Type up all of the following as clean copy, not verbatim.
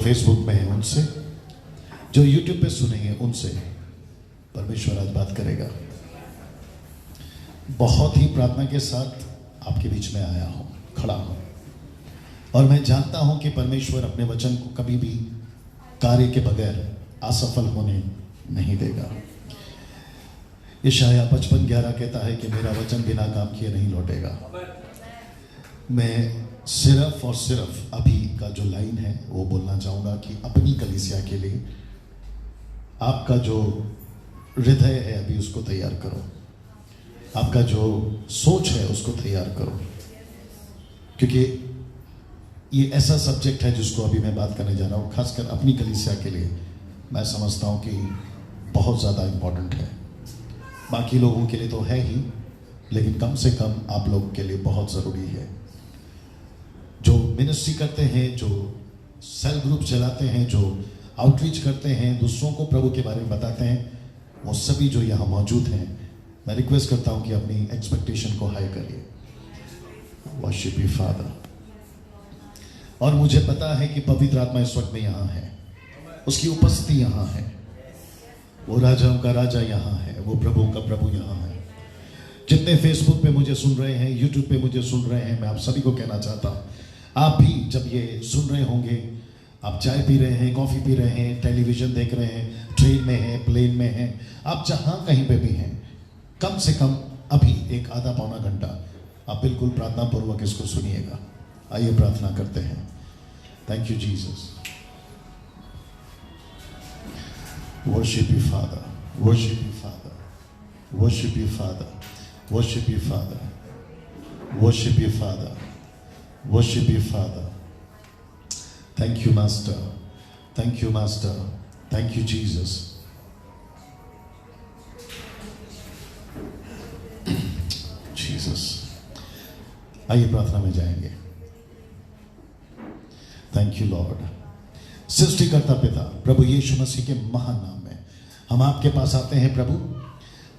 Facebook में है उनसे, जो यूट्यूब पे सुनेंगे उनसे परमेश्वर आज बात करेगा। बहुत ही प्रार्थना के साथ आपके बीच में आया हूं, खड़ा हूं, और मैं जानता हूं कि परमेश्वर अपने वचन को कभी भी कार्य के बगैर असफल होने नहीं देगा। यशाया 55:11 कहता है कि मेरा वचन बिना काम किए नहीं लौटेगा। मैं सिर्फ और सिर्फ अभी का जो लाइन है वो बोलना चाहूँगा कि अपनी कलीसिया के लिए आपका जो हृदय है अभी उसको तैयार करो, आपका जो सोच है उसको तैयार करो, क्योंकि ये ऐसा सब्जेक्ट है जिसको अभी मैं बात करने जा रहा हूँ, खासकर अपनी कलीसिया के लिए मैं समझता हूँ कि बहुत ज़्यादा इम्पोर्टेंट है। बाकी लोगों के लिए तो है ही, लेकिन कम से कम आप लोगों के लिए बहुत ज़रूरी है। जो मिनिस्ट्री करते हैं, जो सेल ग्रुप चलाते हैं, जो आउटरीच करते हैं, दूसरों को प्रभु के बारे में बताते हैं, वो सभी जो यहाँ मौजूद हैं, मैं रिक्वेस्ट करता हूँ कि अपनी एक्सपेक्टेशन को हाई करिए। Worship you father. और मुझे पता है कि पवित्र आत्मा इस वक्त में यहाँ है, उसकी उपस्थिति यहाँ है, वो राजाओं का राजा यहाँ है, वो प्रभुओं का प्रभु यहाँ है। जितने फेसबुक पे मुझे सुन रहे हैं, यूट्यूब पे मुझे सुन रहे हैं, मैं आप सभी को कहना चाहता हूँ, आप भी जब ये सुन रहे होंगे, आप चाय पी रहे हैं, कॉफ़ी पी रहे हैं, टेलीविज़न देख रहे हैं, ट्रेन में हैं, प्लेन में हैं, आप जहाँ कहीं पे भी हैं, कम से कम अभी एक आधा पौना घंटा आप बिल्कुल प्रार्थना पूर्वक इसको सुनिएगा। आइए प्रार्थना करते हैं। Thank you Jesus. Worship you father, worship you father, worship you father, worship you Father, worship you Father, worship you Father. Thank you Master, thank you Master, thank you Jesus. Jesus. आइए प्रार्थना में जाएंगे। Thank you Lord. सृष्टिकर्ता पिता प्रभु यीशु मसीह के महान नाम में हम आपके पास आते हैं प्रभु,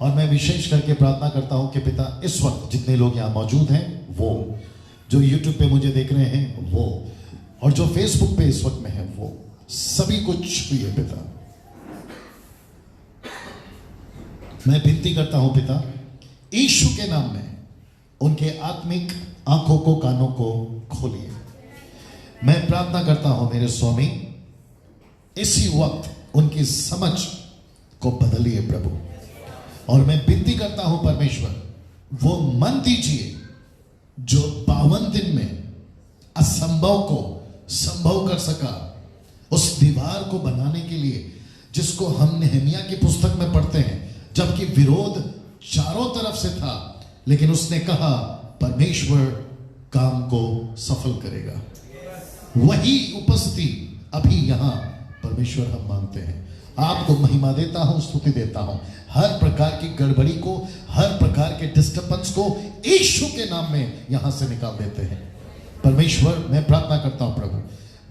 और मैं विशेष करके प्रार्थना करता हूं कि पिता इस वक्त जितने लोग यहाँ मौजूद हैं, वो जो यूट्यूब पे मुझे देख रहे हैं वो, और जो फेसबुक पे इस वक्त में है वो, सभी को छुइए पिता। मैं विनती करता हूं पिता यीशु के नाम में, उनके आत्मिक आंखों को, कानों को खोलिए। मैं प्रार्थना करता हूं मेरे स्वामी, इसी वक्त उनकी समझ को बदलिए प्रभु, और मैं विनती करता हूं परमेश्वर, वो मन दीजिए जो 52 दिन में असंभव को संभव कर सका, उस दीवार को बनाने के लिए जिसको हम नेहमिया की पुस्तक में पढ़ते हैं, जबकि विरोध चारों तरफ से था, लेकिन उसने कहा परमेश्वर काम को सफल करेगा। वही उपस्थिति अभी यहां परमेश्वर हम मांगते हैं। आपको महिमा देता हूं, स्तुति देता हूं। हर प्रकार की गड़बड़ी को, हर प्रकार के डिस्टर्बेंस को यीशु के नाम में यहां से निकाल देते हैं। परमेश्वर मैं प्रार्थना करता हूं प्रभु,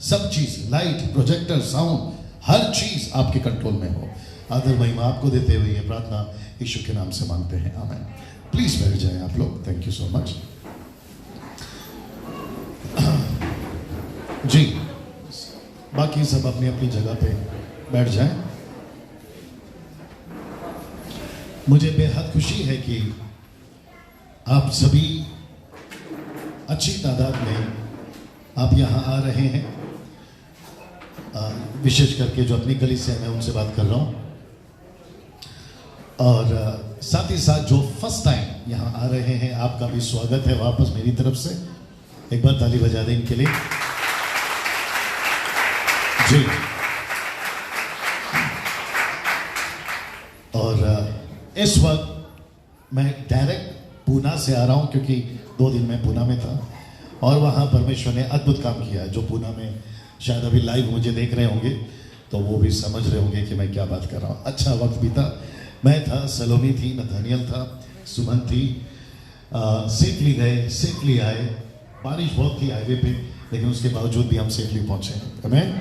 सब चीज, लाइट, प्रोजेक्टर, साउंड, हर चीज आपके कंट्रोल में हो। आदर महिमा आपको देते हुए ये प्रार्थना यीशु के नाम से मांगते हैं, आमीन। प्लीज बैठ जाएं आप लोग। थैंक यू सो मच जी। बाकी सब अपनी अपनी जगह पे बैठ जाएं। मुझे बेहद खुशी है कि आप सभी अच्छी तादाद में आप यहाँ आ रहे हैं। विशेष करके जो अपनी कलीसिया में उनसे बात कर रहा हूँ, और साथ ही साथ जो फर्स्ट टाइम यहाँ आ रहे हैं, आपका भी स्वागत है वापस मेरी तरफ से। एक बार ताली बजा दें इनके लिए जी। और इस वक्त मैं डायरेक्ट पूना से आ रहा हूं, क्योंकि 2 दिन मैं पूना में था और वहां परमेश्वर ने अद्भुत काम किया है। जो पूना में शायद अभी लाइव मुझे देख रहे होंगे तो वो भी समझ रहे होंगे कि मैं क्या बात कर रहा हूं। अच्छा वक्त बीता। मैं था, सलोमी थी, नथानियल था, सुमन थी, सेफली गए, सेफली आए। बारिश बहुत थी हाईवे पे, लेकिन उसके बावजूद भी हम सेफली पहुंचे। आमीन।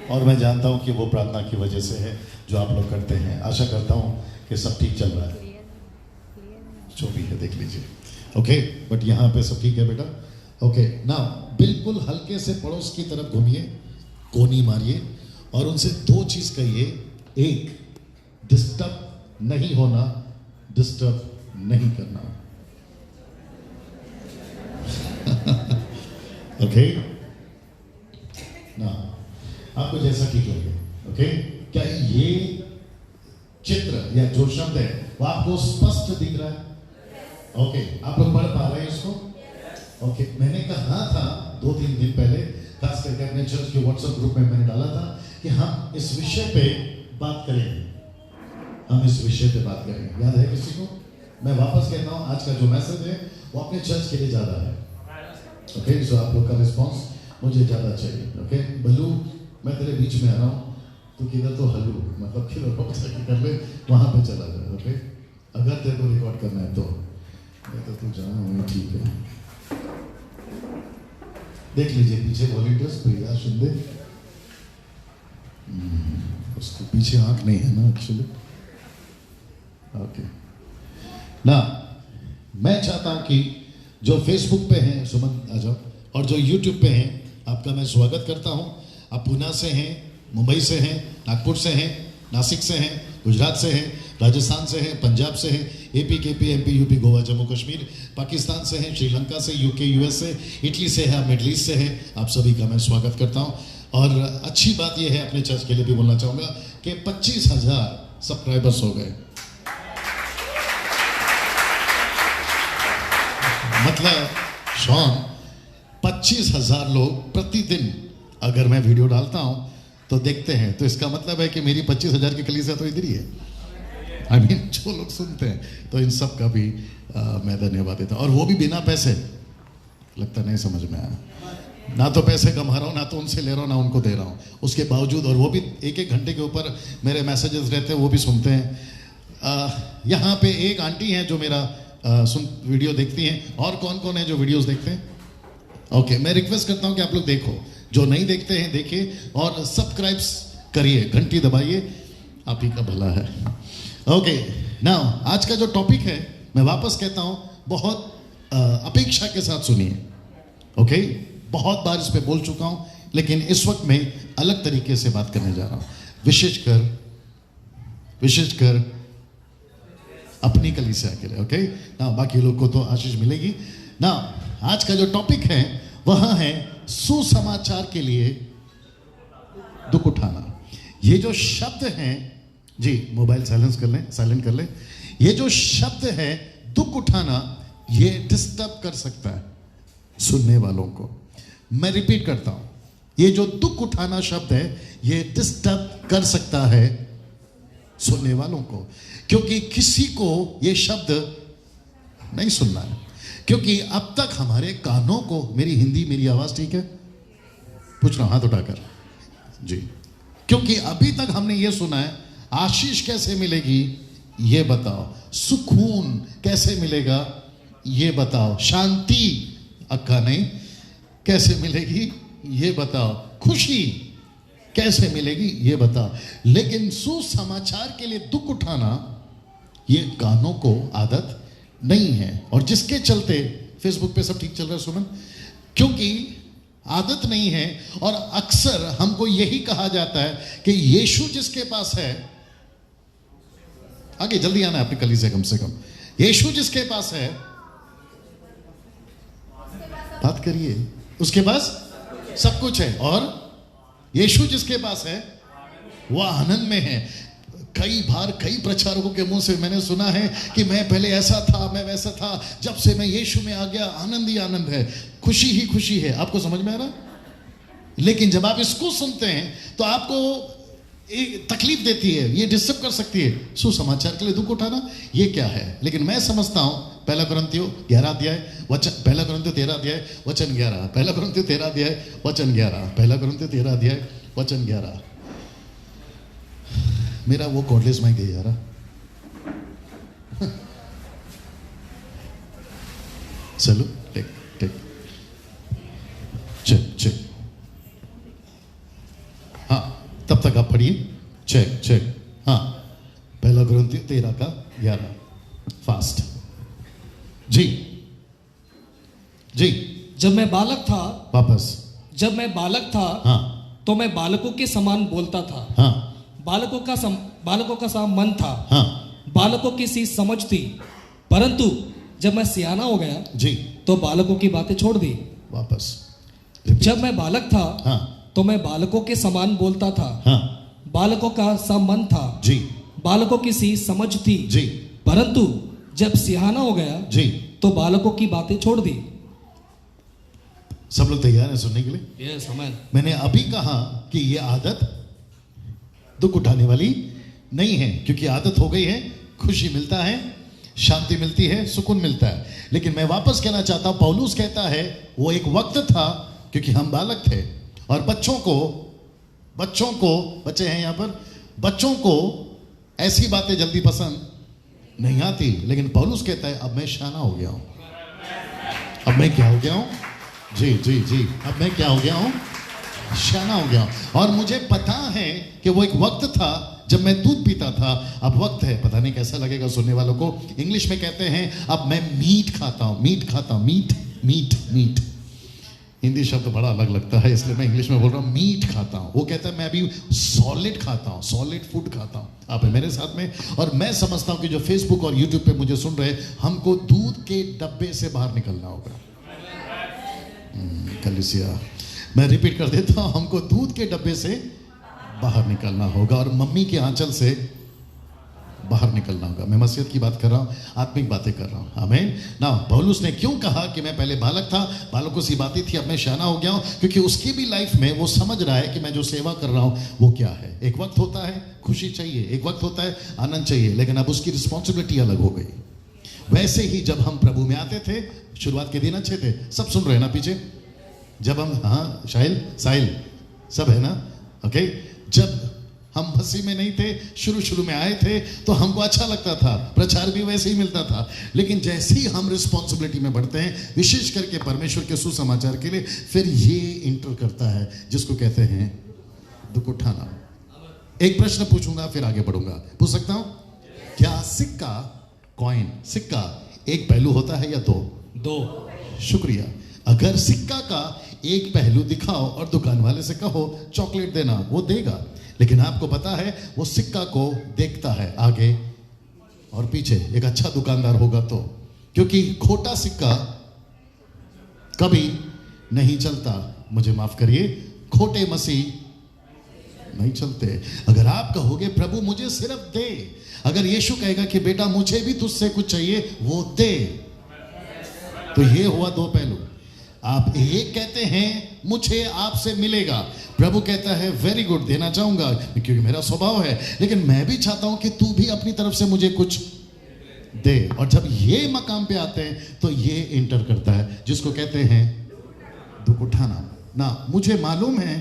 और मैं जानता हूं कि वो प्रार्थना की वजह से है जो आप लोग करते हैं। आशा करता हूं कि सब ठीक चल रहा है, जो भी है देख लीजिए। ओके, बट यहाँ पे सब ठीक है बेटा। ओके, नाउ बिल्कुल हल्के से पड़ोस की तरफ घूमिए, कोनी मारिए और उनसे दो चीज कहिए। एक, डिस्टर्ब नहीं होना, डिस्टर्ब नहीं करना। ओके ना, आपको जैसा ठीक लगे। ओके, क्या ये चित्र या जो शब्द है वो आपको स्पष्ट दिख रहा है? ओके, आप लोग पढ़ पा रहे हैं इसको? ओके, मैंने कहा था 2-3 दिन पहले, खास करके अपने चर्च के व्हाट्सएप ग्रुप में मैंने डाला था कि हम इस विषय पे बात करेंगे। हम इस विषय पे बात करेंगे। याद है किसी को? मैं वापस कहता हूँ, आज का जो मैसेज है वो अपने चर्च के लिए ज्यादा है। ओके, सो आप लोग का रिस्पॉन्स मुझे ज्यादा चाहिए। ओके बल्लू, मैं तेरे बीच में आ रहा हूँ, तो किधर तो हल्लू, मतलब किधर कर ले, वहां पे चला जाए। ओके, अगर तेरे को रिकॉर्ड करना है तो तू जाना, वही ठीक है। देख लीजिए पीछे वॉलंटियर्स, प्रिया शिंदे, उसको पीछे आंख नहीं है ना एक्चुअली। ओके ना, मैं चाहता हूं कि जो फेसबुक पे हैं, सुमन आ जाओ, और जो यूट्यूब पे हैं, आपका मैं स्वागत करता हूं। आप पुणे से हैं, मुंबई से हैं, नागपुर से हैं, नासिक से हैं, गुजरात से हैं, राजस्थान से हैं, पंजाब से हैं, AP, KP, MP, UP, Goa, Jammu Kashmir, Pakistan से हैं, श्रीलंका से, यूके, यूएस से, इटली से है, मिडल ईस्ट से है। आप सभी का मैं स्वागत करता हूं। और अच्छी बात यह है, अपने चर्च के लिए भी बोलना चाहूँगा कि 25,000 सब्सक्राइबर्स हो गए। मतलब शॉन, 25,000 लोग प्रतिदिन अगर मैं वीडियो डालता हूं तो देखते हैं, तो इसका मतलब है कि मेरी 25,000 की कलीसिया तो इधर ही है। आई मीन जो लोग सुनते हैं, तो इन सब का भी मैं धन्यवाद देता हूं। और वो भी बिना पैसे, लगता नहीं समझ में आया, ना तो पैसे कमा रहा हूं, ना तो उनसे ले रहा हूं, ना उनको दे रहा हूं, उसके बावजूद, और वो भी 1-1 घंटे के ऊपर मेरे मैसेजेस रहते हैं, वो भी सुनते हैं। यहाँ पे एक आंटी हैं जो मेरा वीडियो देखती हैं। और कौन कौन है जो वीडियोस देखते हैं? ओके, मैं रिक्वेस्ट करता हूं कि आप लोग देखो, जो नहीं देखते हैं देखिए, और सब्सक्राइब करिए, घंटी दबाइए, आप ही का भला है। ओके नाउ, आज का जो टॉपिक है, मैं वापस कहता हूं, बहुत अपेक्षा के साथ सुनिए। ओके, बहुत बार इस पे बोल चुका हूं, लेकिन इस वक्त मैं अलग तरीके से बात करने जा रहा हूं, विशेषकर अपनी कलीसिया के लिए। ओके ना, बाकी लोग को तो आशीष मिलेगी ना। आज का जो टॉपिक है वह है सुसमाचार के लिए दुख उठाना। ये जो शब्द है, जी मोबाइल साइलेंट कर ले। ये जो शब्द है दुख उठाना, ये डिस्टर्ब कर सकता है सुनने वालों को। मैं रिपीट करता हूं, ये जो दुख उठाना शब्द है, ये डिस्टर्ब कर सकता है सुनने वालों को, क्योंकि किसी को ये शब्द नहीं सुनना है। क्योंकि अब तक हमारे कानों को, मेरी हिंदी, मेरी आवाज ठीक है? पूछ रहा हूं हाथ उठाकर जी। क्योंकि अभी तक हमने ये सुना है, आशीष कैसे मिलेगी ये बताओ, सुकून कैसे मिलेगा ये बताओ, शांति अक्का नहीं कैसे मिलेगी ये बताओ, खुशी कैसे मिलेगी ये बताओ। लेकिन सुसमाचार के लिए दुख उठाना, ये कानों को आदत नहीं है। और जिसके चलते फेसबुक पे सब ठीक चल रहा है सुमन, क्योंकि आदत नहीं है। और अक्सर हमको यही कहा जाता है कि यीशु जिसके पास है, आगे जल्दी आना है अपनी कली से कम, यीशु जिसके पास है, बात करिए, उसके पास सब कुछ है। और यीशु जिसके पास है वह आनंद में है। कई बार कई प्रचारकों के मुंह से मैंने सुना है कि मैं पहले ऐसा था, मैं वैसा था, जब से मैं यीशु में आ गया आनंद ही आनंद है, खुशी ही खुशी है। आपको समझ में आ रहा? लेकिन जब आप इसको सुनते हैं तो आपको एक तकलीफ देती है, ये डिस्टर्ब कर सकती है। सुसमाचार के लिए दुख उठाना ये क्या है? लेकिन मैं समझता हूं, 1 कुरिन्थियों 11 अध्याय वचन, 1 कुरिन्थियों 13 अध्याय वचन 11, 1 कुरिन्थियों 13 अध्याय वचन 11, 1 कुरिन्थियों 13 अध्याय वचन 11। मेरा वो कॉर्डलेस माइक दे यार। चलो टेक चेक। हाँ, तब तक आप पढ़िए। चेक। हाँ, 1 कुरिन्थियों 13 का 11 फास्ट। जी। जब मैं बालक था, वापस। जब मैं बालक था, हाँ, तो मैं बालकों के समान बोलता था। हाँ बालकों का सा मन था। हाँ बालकों की सी समझ थी। परंतु जब मैं सियाना हो गया जी, तो बालकों की बातें छोड़ दी। वापस। जब मैं बालक था हाँ तो मैं बालकों के समान बोलता था। हाँ बालकों का सा मन था। जी बालकों की सी समझ थी। जी परंतु जब सियाना हो गया जी। तो बालकों की बातें छोड़ दी। सब लोग तैयार हैं सुनने के लिए? यस आमीन। मैंने अभी कहा कि ये आदत दुख उठाने वाली नहीं है, क्योंकि आदत हो गई है, खुशी मिलता है, शांति मिलती है, सुकून मिलता है। लेकिन मैं वापस कहना चाहता हूं, पौलुस कहता है वो एक वक्त था, क्योंकि हम बालक थे और बच्चों को बच्चे हैं यहां पर, बच्चों को ऐसी बातें जल्दी पसंद नहीं आती। लेकिन पौलुस कहता है अब मैं शाना हो गया हूं। अब मैं क्या हो गया हूं? जी जी जी, अब मैं क्या हो गया हूं? शाना हो गया हूं। और मुझे पता है कि वो एक वक्त था जब मैं दूध पीता था, अब वक्त है, पता नहीं कैसा लगेगा सुनने वालों को, इंग्लिश में कहते हैं अब मैं मीट खाता हूं। मीट हिंदी शब्द बड़ा अलग लगता है, इसलिए मैं इंग्लिश में बोल रहा हूं, मीट खाता हूं। वो कहता है मैं अभी सॉलिड खाता हूं, सॉलिड फूड खाता हूं। आप है मेरे साथ में? और मैं समझता हूं कि जो फेसबुक और यूट्यूब पे मुझे सुन रहे, हमको दूध के डब्बे से बाहर निकलना होगा। कलीसिया, मैं रिपीट कर देता हूं, हमको दूध के डब्बे से बाहर निकलना होगा और मम्मी के आंचल से बाहर निकलना होगा। मैं मसीहत की बात कर रहा हूं, आत्मिक बातें कर रहा हूं। आमीन ना। पौलुस ने क्यों कहा कि मैं पहले बालक था, बालकों सी बातें थी, अब मैं शाना हो गया हूं? क्योंकि उसकी भी लाइफ में वो समझ रहा है कि मैं जो सेवा कर रहा हूं वो क्या है। एक वक्त होता है खुशी चाहिए, एक वक्त होता है आनंद चाहिए, लेकिन अब उसकी रिस्पॉन्सिबिलिटी अलग हो गई। वैसे ही जब हम प्रभु में आते थे, शुरुआत के दिन अच्छे थे, सब सुन रहे हैं ना पीछे? जब हम, हाँ साहिल सब है ना? ओके। जब हम मसीह में नहीं थे, शुरू में आए थे, तो हमको अच्छा लगता था, प्रचार भी वैसे ही मिलता था। लेकिन जैसे ही हम रिस्पॉन्सिबिलिटी में बढ़ते हैं, विशेष करके परमेश्वर के सुसमाचार के लिए, फिर ये इंटर करता है जिसको कहते हैं दुख उठाना। एक प्रश्न पूछूंगा फिर आगे बढ़ूंगा। पूछ सकता हूं? क्या सिक्का, कॉइन, सिक्का एक पहलू होता है या दो? शुक्रिया। अगर सिक्का का एक पहलू दिखाओ और दुकान वाले से कहो चॉकलेट देना, वो देगा। लेकिन आपको पता है वो सिक्का को देखता है आगे और पीछे। एक अच्छा दुकानदार होगा तो, क्योंकि खोटा सिक्का कभी नहीं चलता। मुझे माफ करिए, खोटे मसीह नहीं चलते। अगर आप कहोगे प्रभु मुझे सिर्फ दे, अगर यीशु कहेगा कि बेटा मुझे भी तुझसे कुछ चाहिए, वो दे, तो ये हुआ दो पहलू। आप एक कहते हैं मुझे आपसे मिलेगा, प्रभु कहता है वेरी गुड, देना चाहूंगा क्योंकि मेरा स्वभाव है, लेकिन मैं भी चाहता हूं कि तू भी अपनी तरफ से मुझे कुछ दे। और जब ये मकाम पे आते हैं तो ये इंटर करता है जिसको कहते हैं दुख उठाना ना। मुझे मालूम है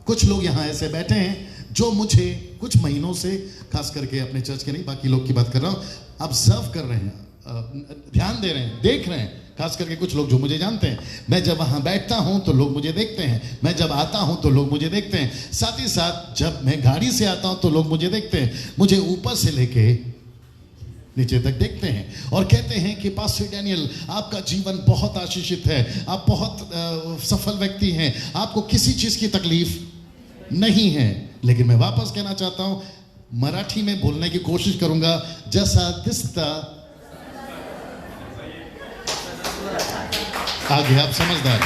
कुछ लोग यहां ऐसे बैठे हैं जो मुझे कुछ महीनों से, खास करके अपने चर्च के नहीं, बाकी लोग की बात कर रहा हूं, ऑब्जर्व कर रहे हैं, ध्यान दे रहे हैं, देख रहे हैं। खास करके कुछ लोग जो मुझे जानते हैं, मैं जब वहां बैठता हूं तो लोग मुझे देखते हैं, मैं जब आता हूं तो लोग मुझे देखते हैं, साथ ही साथ जब मैं गाड़ी से आता हूं तो लोग मुझे देखते हैं, मुझे ऊपर से लेके नीचे तक देखते हैं और कहते हैं कि पास्टर डैनियल आपका जीवन बहुत आशीषित है, आप बहुत सफल व्यक्ति हैं, आपको किसी चीज की तकलीफ नहीं है। लेकिन मैं वापस कहना चाहता हूं, मराठी में बोलने की कोशिश करूंगा, जैसा दिसता आगे, आप समझदार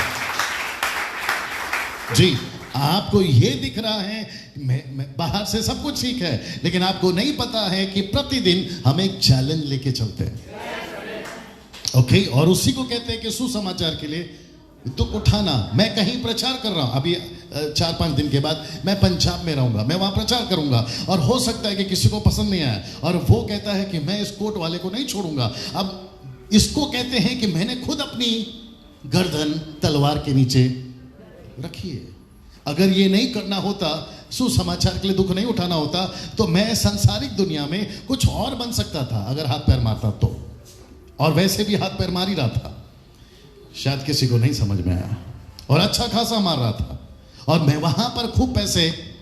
जी। आपको ये दिख रहा है मैं बाहर से सब कुछ ठीक है, लेकिन आपको नहीं पता है कि प्रतिदिन हम एक चैलेंज लेके चलते हैं। ओके, और उसी को कहते हैं कि सुसमाचार के लिए दुख उठाना। मैं कहीं प्रचार कर रहा हूं, अभी 4-5 दिन के बाद मैं पंजाब में रहूंगा, मैं वहां प्रचार करूंगा, और हो सकता है कि किसी को पसंद नहीं आया, और वो कहता है कि मैं इस कोट वाले को नहीं छोड़ूंगा। अब इसको कहते हैं कि मैंने खुद अपनी गर्दन तलवार के नीचे रखी है। अगर ये नहीं करना होता, सुसमाचार के लिए दुख नहीं उठाना होता, तो मैं सांसारिक दुनिया में कुछ और बन सकता था अगर हाथ पैर मारता तो, और वैसे भी हाथ पैर मार ही रहा था, शायद किसी को नहीं समझ में आया, और अच्छा खासा मार रहा था, और मैं वहां पर खूब पैसे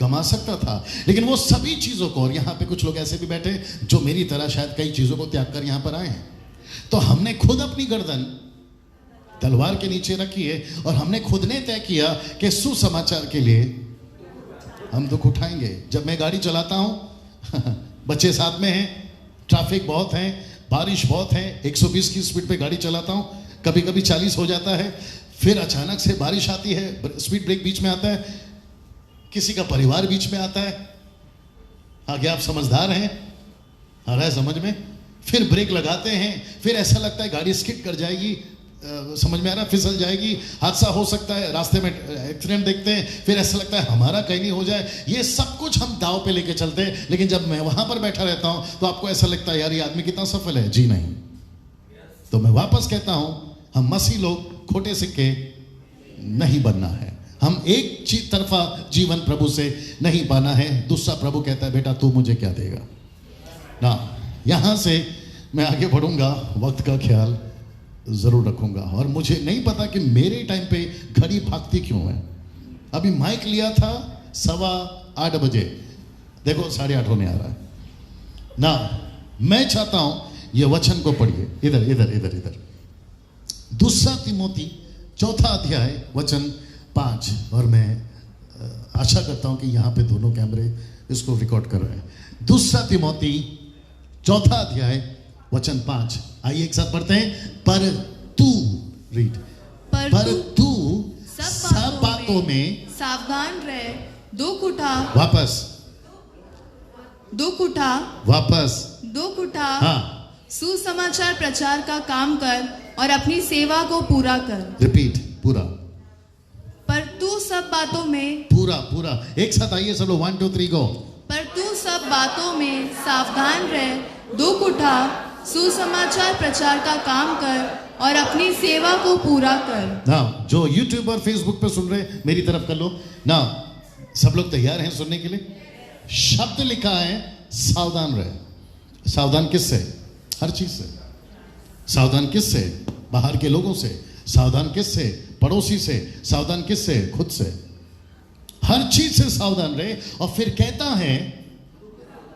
कमा सकता था। लेकिन वो सभी चीजों को, और यहां पे कुछ लोग ऐसे भी बैठे जो मेरी तरह शायद कई चीजों को त्याग कर यहां पर आए हैं, तो हमने खुद अपनी गर्दन तलवार के नीचे रखी है और हमने खुद ने तय किया कि सुसमाचार के लिए हम दुख उठाएंगे। जब मैं गाड़ी चलाता हूं बच्चे साथ में हैं, ट्रैफिक बहुत है, बारिश बहुत है, 120 की स्पीड पे गाड़ी चलाता हूं, कभी कभी 40 हो जाता है, फिर अचानक से बारिश आती है, स्पीड ब्रेक बीच में आता है, किसी का परिवार बीच में आता है, आगे आप समझदार हैं, आ रहा है समझ में, फिर ब्रेक लगाते हैं, फिर ऐसा लगता है गाड़ी स्किड कर जाएगी, समझ में आ रहा है, फिसल जाएगी, हादसा हो सकता है, रास्ते में एक्सीडेंट देखते हैं, फिर ऐसा लगता है हमारा कहीं नहीं हो जाए। ये सब कुछ हम दाव पे लेके चलते हैं। लेकिन जब मैं वहां पर बैठा रहता हूं तो आपको ऐसा लगता है यार ये आदमी कितना सफल है। जी नहीं। तो मैं वापस कहता हूं, हम मसीह लोग खोटे सिक्के नहीं बनना है। हम एक चीज तरफा जीवन प्रभु से नहीं पाना है। दूसरा प्रभु कहता है बेटा तू मुझे क्या देगा ना। यहां से मैं आगे बढ़ूंगा, वक्त का ख्याल जरूर रखूंगा। और मुझे नहीं पता कि मेरे टाइम पे घड़ी भागती क्यों है। अभी माइक लिया था 7:15 बजे, देखो 8:30 होने आ रहा है ना। मैं चाहता हूं ये वचन को पढ़िए, इधर इधर इधर इधर, 2 तिमोथी 4 अध्याय वचन 5। और मैं आशा करता हूं कि यहां पे दोनों कैमरे इसको रिकॉर्ड कर रहे हैं। 2 तिमोथी 4 अध्याय वचन 5। आइए एक साथ पढ़ते हैं। पर तू रीड, पर तू सब बातों में सावधान रह, दुख उठा, वापस दुख उठा, वापस दुख उठा, हाँ, सुसमाचार प्रचार का काम कर और अपनी सेवा को पूरा कर। रिपीट, पूरा, पर तू सब बातों में, पूरा पूरा, एक साथ आइए सब लोग, 1 2 3 गो। पर तू सब बातों में सावधान रह, दुख उठा, सुसमाचार प्रचार का काम कर और अपनी सेवा को पूरा कर। ना जो यूट्यूब और फेसबुक पे सुन रहे मेरी तरफ कर लो ना। सब लोग तैयार हैं सुनने के लिए? शब्द लिखा है सावधान रहे। सावधान किससे? हर चीज से। सावधान किससे? बाहर के लोगों से। सावधान किससे? पड़ोसी से। सावधान किससे? खुद से। हर चीज से सावधान रहे। और फिर कहता है,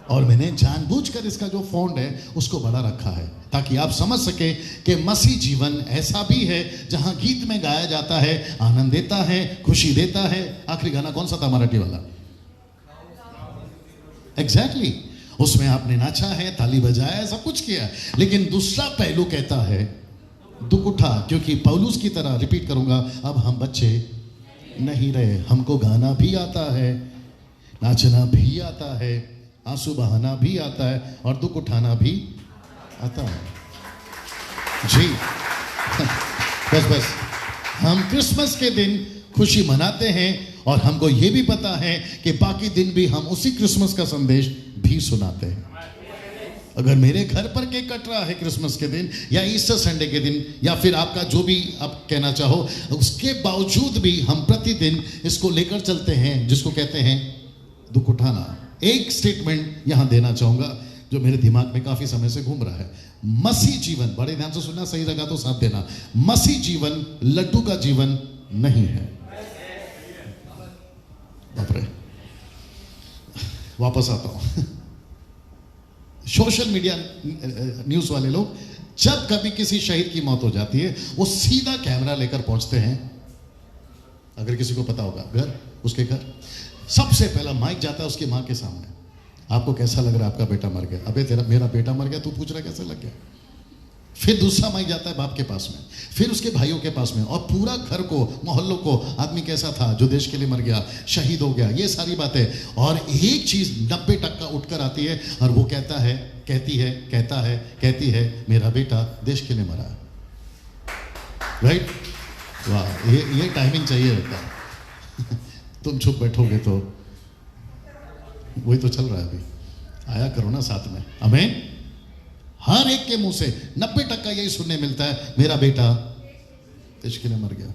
और मैंने जानबूझकर इसका जो फॉन्ट है उसको बड़ा रखा है ताकि आप समझ सके कि मसीह जीवन ऐसा भी है जहां गीत में गाया जाता है, आनंद देता है, खुशी देता है। आखिरी गाना कौन सा था मराठी वाला? एग्जैक्टली, उसमें आपने नाचा है, ताली बजाया है, सब कुछ किया है। लेकिन दूसरा पहलू कहता है दुख उठा, क्योंकि पौलुस की तरह, रिपीट करूंगा, अब हम बच्चे नहीं रहे। हमको गाना भी आता है, नाचना भी आता है, आंसू बहाना भी आता है और दुख उठाना भी आता है। जी बस बस, हम क्रिसमस के दिन खुशी मनाते हैं और हमको ये भी पता है कि बाकी दिन भी हम उसी क्रिसमस का संदेश भी सुनाते हैं। अगर मेरे घर पर केक कट रहा है क्रिसमस के दिन या ईस्टर संडे के दिन या फिर आपका जो भी आप कहना चाहो, उसके बावजूद भी हम प्रतिदिन इसको लेकर चलते हैं जिसको कहते हैं दुख उठाना। एक स्टेटमेंट यहां देना चाहूंगा जो मेरे दिमाग में काफी समय से घूम रहा है। मसीह जीवन, बड़े ध्यान से सुनना, सही लगा तो साथ देना। मसीह जीवन लड्डू का जीवन नहीं है। बाप रे, वापस आता हूं। सोशल मीडिया न्यूज वाले लोग जब कभी किसी शहीद की मौत हो जाती है वो सीधा कैमरा लेकर पहुंचते हैं। अगर किसी को पता होगा, घर, उसके घर सबसे पहला माइक जाता है उसकी मां के सामने। आपको कैसा लग रहा है? आपका बेटा मर गया। अबे तेरा, मेरा बेटा मर गया, तू पूछ रहा कैसे लग गया? फिर दूसरा माइक जाता है बाप के पास में, फिर उसके भाइयों के पास में, और पूरा घर को, मोहल्लों को, आदमी कैसा था जो देश के लिए मर गया, शहीद हो गया, ये सारी बातें। और एक चीज 90% उठकर आती है और वो कहता है, कहती है मेरा बेटा देश के लिए मरा है। राइट? वाह, ये टाइमिंग चाहिए रहता है। तुम चुप बैठोगे तो वही तो चल रहा है। अभी आया करो ना साथ में। हमें हर एक के मुंह से 90% यही सुनने मिलता है, मेरा बेटा देश के लिए मर गया।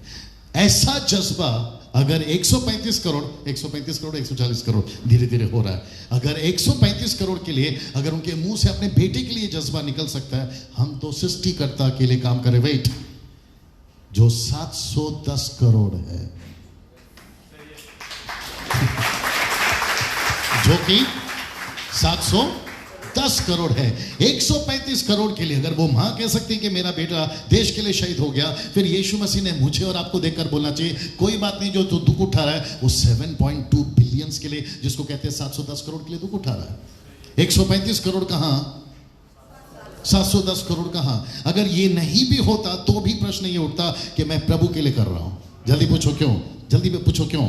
ऐसा जज्बा अगर 135 करोड़ 140 करोड़ धीरे धीरे हो रहा है, अगर 135 करोड़ के लिए अगर उनके मुंह से अपने बेटे के लिए जज्बा निकल सकता है, हम तो सृष्टिकर्ता के लिए काम करें। वेट, जो 710 करोड़ है, जो कि 110 करोड़ है। 135 करोड़ के लिए अगर वो मां कह सकती कि मेरा बेटा देश के लिए शहीद हो गया, फिर यीशु मसीह ने मुझे और आपको देखकर बोलना चाहिए कोई बात नहीं, जो तू दुख उठा रहा है वो 7.2 बिलियंस के लिए, जिसको कहते हैं 710 करोड़ के लिए दुख उठा रहा है। 135 करोड़ कहां, 710 करोड़ कहां। अगर ये नहीं भी होता तो भी प्रश्न ये उठता कि मैं प्रभु के लिए कर रहा हूं। जल्दी पूछो क्यों, जल्दी में पूछो क्यों।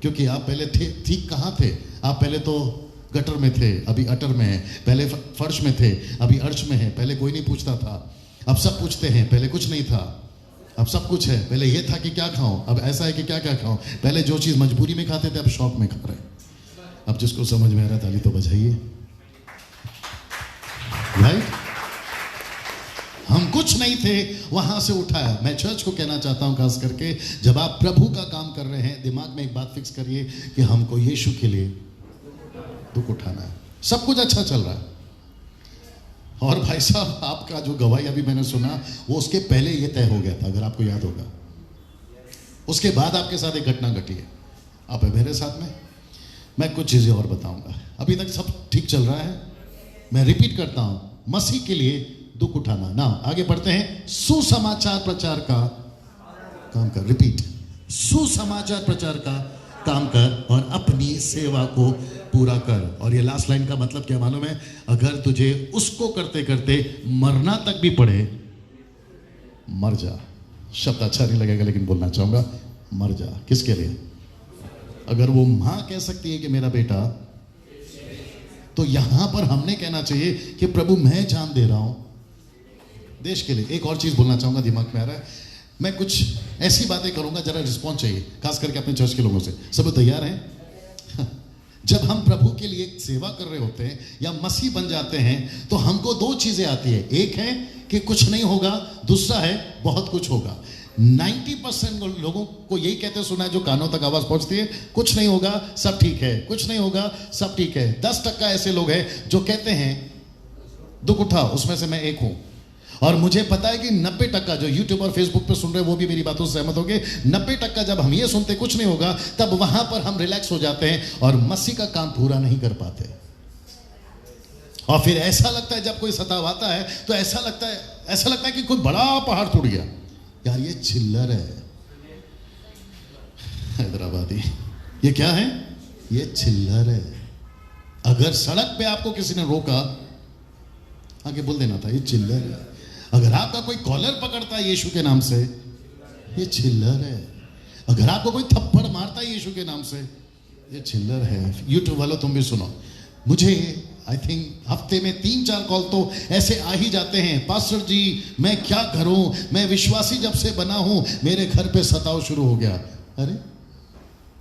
क्योंकि आप पहले थे ठीक कहां थे? आप पहले तो गटर में थे, अभी अटर में है। पहले फर्श में थे, अभी अर्श में है। पहले कोई नहीं पूछता था, अब सब पूछते हैं। पहले कुछ नहीं था, अब सब कुछ है। पहले ये था कि क्या खाऊं, अब ऐसा है कि क्या क्या खाऊं। पहले जो चीज मजबूरी में खाते थे अब शौक में खा रहे हैं। अब जिसको समझ में आ रहा है ताली तो बजाइए। राइट, हम कुछ नहीं थे, वहां से उठाया। मैं चर्च को कहना चाहता हूं, खास करके जब आप प्रभु का काम कर रहे हैं, दिमाग में एक बात फिक्स करिए कि हमको यीशु के लिए दुख उठाना है। सब कुछ अच्छा चल रहा है, और भाई साहब आपका जो गवाही अभी मैंने सुना वो उसके पहले ये तय हो गया था, अगर आपको याद होगा। उसके बाद आपके साथ एक घटना घटी है, आप है मेरे साथ में। मैं कुछ चीजें और बताऊंगा। अभी तक सब ठीक चल रहा है। मैं रिपीट करता हूं, मसीह के लिए दुख उठाना। ना आगे बढ़ते हैं। सुसमाचार प्रचार का काम कर। रिपीट, सुसमाचार प्रचार का काम कर और अपनी सेवा को पूरा कर। और ये लास्ट लाइन का मतलब क्या मालूम है? अगर तुझे उसको करते करते मरना तक भी पड़े, मर जा। शब्द अच्छा नहीं लगेगा लेकिन बोलना चाहूंगा, मर जा। किसके लिए? अगर वो मां कह सकती है कि मेरा बेटा, तो यहां पर हमने कहना चाहिए कि प्रभु मैं जान दे रहा हूं देश के लिए। एक और चीज बोलना चाहूंगा, दिमाग में आ रहा है। मैं कुछ ऐसी बातें करूंगा, जरा रिस्पॉन्स चाहिए, खास करके अपने चर्च के लोगों से। सब तैयार हैं? जब हम प्रभु के लिए सेवा कर रहे होते हैं या मसीह बन जाते हैं तो हमको दो चीजें आती है। एक है कि कुछ नहीं होगा, दूसरा है बहुत कुछ होगा। 90% लोगों को यही कहते सुना है, जो कानों तक आवाज पहुंचती है, कुछ नहीं होगा सब ठीक है, कुछ नहीं होगा सब ठीक है। 10% ऐसे लोग हैं जो कहते हैं दुख उठा, उसमें से मैं एक हूं। और मुझे पता है कि 90% जो यूट्यूब और फेसबुक पे सुन रहे हैं वो भी मेरी बातों से सहमत होंगे। 90% जब हम ये सुनते कुछ नहीं होगा, तब वहां पर हम रिलैक्स हो जाते हैं और मसीह का काम पूरा नहीं कर पाते। और फिर ऐसा लगता है, जब कोई सतावाता है तो ऐसा लगता है कि कोई बड़ा पहाड़ टूट गया। यार ये चिल्लर है, हैदराबादी। ये क्या है? ये चिल्लर है। अगर सड़क पे आपको किसी ने रोका, आगे बोल देना था ये चिल्लर है। अगर आपका कोई कॉलर पकड़ता है यीशु के नाम से, ये चिल्लर है। अगर आपको कोई थप्पड़ मारता है यीशु के नाम से, ये चिल्लर है। यूट्यूब वालों तुम भी सुनो, मुझे आई थिंक हफ्ते में 3-4 कॉल तो ऐसे आ ही जाते हैं, पास्टर जी मैं क्या करूं, मैं विश्वासी जब से बना हूं मेरे घर पे सताव शुरू हो गया। अरे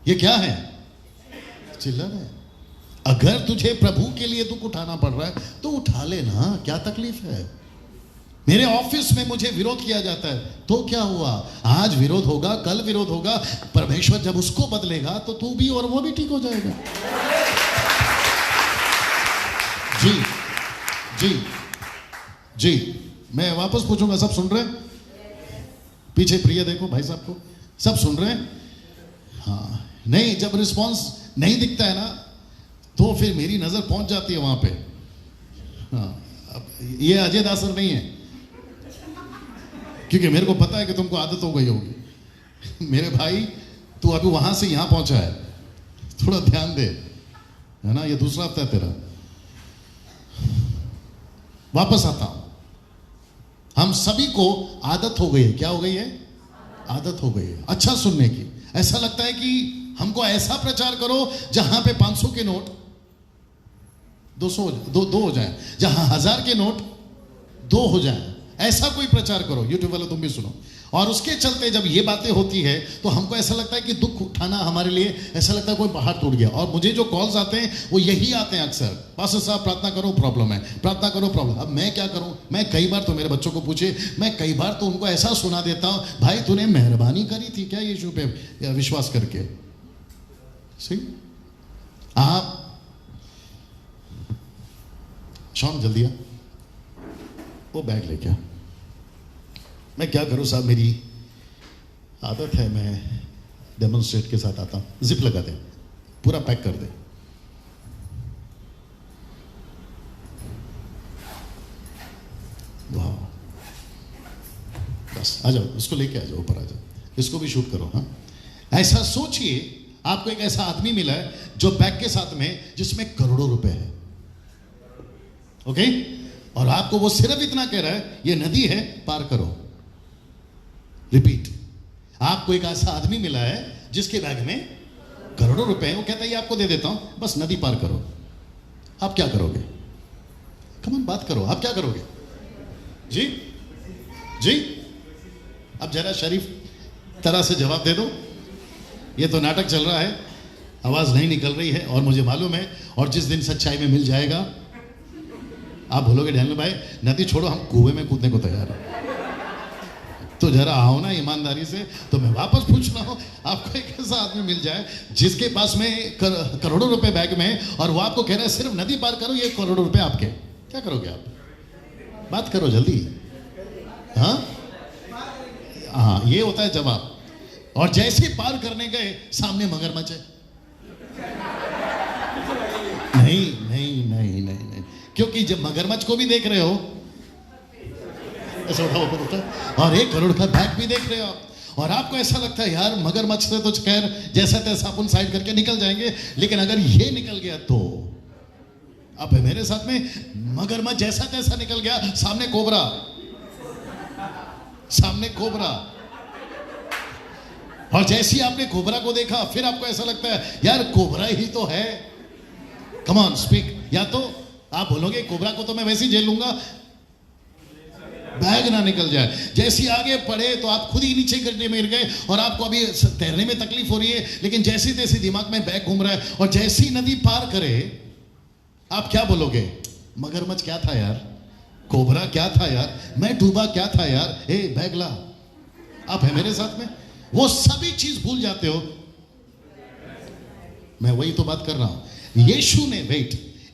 ये क्या है? चिल्लर है। अगर तुझे प्रभु के लिए दुख उठाना पड़ रहा है तो उठा लेना, क्या तकलीफ है? मेरे ऑफिस में मुझे विरोध किया जाता है, तो क्या हुआ? आज विरोध होगा, कल विरोध होगा। परमेश्वर जब उसको बदलेगा तो तू भी और वो भी ठीक हो जाएगा। जी जी जी। मैं वापस पूछूंगा, सब सुन रहे हैं? पीछे प्रिय देखो भाई साहब को, सब सुन रहे हैं? हाँ नहीं, जब रिस्पॉन्स नहीं दिखता है ना तो फिर मेरी नजर पहुंच जाती है वहां पे। हाँ, अब ये अजय दासर नहीं है, क्योंकि मेरे को पता है कि तुमको आदत हो गई होगी। मेरे भाई तू अभी वहां से यहां पहुंचा है, थोड़ा ध्यान दे, है ना? ये दूसरा हफ्ता है तेरा। वापस आता हूं। हम सभी को आदत हो गई है। क्या हो गई है? आदत हो गई है अच्छा सुनने की। ऐसा लगता है कि हमको ऐसा प्रचार करो जहां पे 500 के नोट 200 दो हो जाए, जहां 1000 के नोट 2 हो जाए। ऐसा कोई प्रचार करो। यूट्यूब वाले तुम भी सुनो। और उसके चलते जब ये बातें होती है तो हमको ऐसा लगता है कि दुख उठाना हमारे लिए ऐसा लगता है कोई पहाड़ टूट गया। और मुझे जो कॉल्स आते हैं वो यही आते हैं अक्सर, पास्टर साहब प्रार्थना करो प्रॉब्लम है, प्रार्थना करो प्रॉब्लम। अब मैं क्या करूं? मैं कई बार तो मेरे बच्चों को पूछे, मैं कई बार तो उनको ऐसा सुना देता हूं, भाई तूने मेहरबानी करी थी क्या यीशु पे विश्वास करके? सही। आप शॉन जल्दी आ, वो बैग लेके आ। मैं क्या करूं साहब, मेरी आदत है, मैं डेमोन्स्ट्रेट के साथ आता हूं। जिप लगा दे, पूरा पैक कर दे। आ जाओ, उसको लेके आ जाओ, ऊपर आ जाओ, इसको भी शूट करो। हाँ, ऐसा सोचिए आपको एक ऐसा आदमी मिला है जो बैग के साथ में जिसमें करोड़ों रुपए है, ओके, और आपको वो सिर्फ इतना कह रहा है ये नदी है, पार करो। रिपीट, आपको एक ऐसा आदमी मिला है जिसके बैग में करोड़ों रुपए हैं, वो कहता है ये आपको दे देता हूं, बस नदी पार करो। आप क्या करोगे? कमन बात करो, आप क्या करोगे? जी जी, अब जरा शरीफ तरह से जवाब दे दो। ये तो नाटक चल रहा है, आवाज नहीं निकल रही है और मुझे मालूम है, और जिस दिन सच्चाई में मिल जाएगा आप बोलोगे डैनियल भाई नदी छोड़ो, हम कुएं में कूदने को तैयार हैं। तो जरा आओ ना ईमानदारी से। तो मैं वापस पूछ रहा हूं, आपको एक ऐसा आदमी मिल जाए जिसके पास में करोड़ों रुपए बैग में है और वो आपको कह रहा है सिर्फ नदी पार करो, ये करोड़ों रुपए आपके, क्या करोगे आप? बात करो जल्दी। हाँ हाँ, ये होता है जवाब। और जैसे पार करने गए सामने मगरमच्छ है। नहीं नहीं नहीं नहीं नहीं, क्योंकि जब मगरमच्छ को भी देख रहे हो, ऐसा उठा ऊपर उठा, और 1 करोड़ का बैग भी देख रहे हो आप, और आपको ऐसा लगता है यार मगरमच्छ से तो खैर जैसा तैसा अपन साइड करके निकल जाएंगे, लेकिन अगर ये निकल गया तो अब मेरे साथ में मगरमच्छ जैसा तैसा निकल गया, सामने कोबरा, सामने कोबरा, और जैसे ही आपने कोबरा को देखा फिर आपको ऐसा लगता है यार कोबरा ही तो है। Come on speak. या तो आप बोलोगे कोबरा को तो मैं वैसे ही झेल लूंगा, बैग ना निकल जाए। जैसे आगे पढ़े तो आप खुद ही नीचे गड्ढे में गिर गए और आपको अभी तैरने में तकलीफ हो रही है, लेकिन जैसे तैसे दिमाग में बैग घूम रहा है, और जैसी नदी पार करे आप क्या बोलोगे? मगरमच्छ क्या था यार, कोबरा क्या था यार, मैं डूबा क्या था यार, हे बैग ला। आप है मेरे साथ में? वो सभी चीज भूल जाते हो। मैं वही तो बात कर रहा हूं। यीशु ने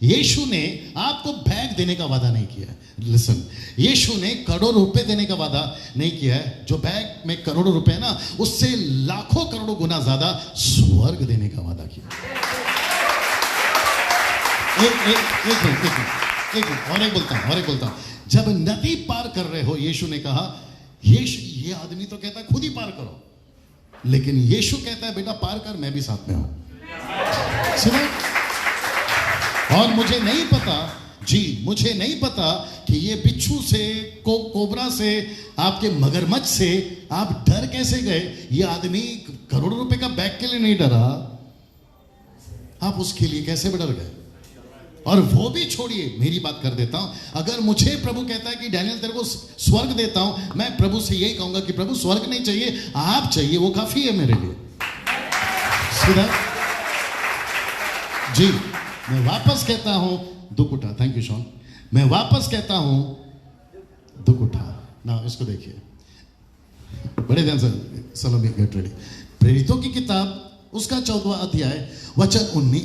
यीशु ने आपको बैग देने का वादा नहीं किया है। लिसन, यीशु ने करोड़ों रुपए देने का वादा नहीं किया है। जो बैग में करोड़ों रुपए है ना, उससे लाखों करोड़ों गुना ज्यादा स्वर्ग देने का वादा किया। एक मिनट और एक बोलता हूं। जब नदी पार कर रहे हो, यीशु ने कहा, ये आदमी तो कहता है खुद ही पार करो, लेकिन यीशु कहता है बेटा पार कर, मैं भी साथ में हूं। सुनो, और मुझे नहीं पता कि ये बिच्छू से, कोबरा से, आपके मगरमच्छ से आप डर कैसे गए। ये आदमी करोड़ों रुपए का बैग के लिए नहीं डरा, आप उसके लिए कैसे डर गए? और वो भी छोड़िए, मेरी बात कर देता हूं। अगर मुझे प्रभु कहता है कि डैनियल तेरे को स्वर्ग देता हूं, मैं प्रभु से यही कहूंगा कि प्रभु स्वर्ग नहीं चाहिए, आप चाहिए, वो काफी है मेरे लिए। सीधा जी, मैं वापस कहता हूं दुख उठा। Thank you Sean. मैं वापस कहता हूं दुख उठा ना। इसको देखिए बड़े ध्यान से, सलोमी गेट रेडी। प्रेरितों की किताब उसका 14वां अध्याय वचन 19,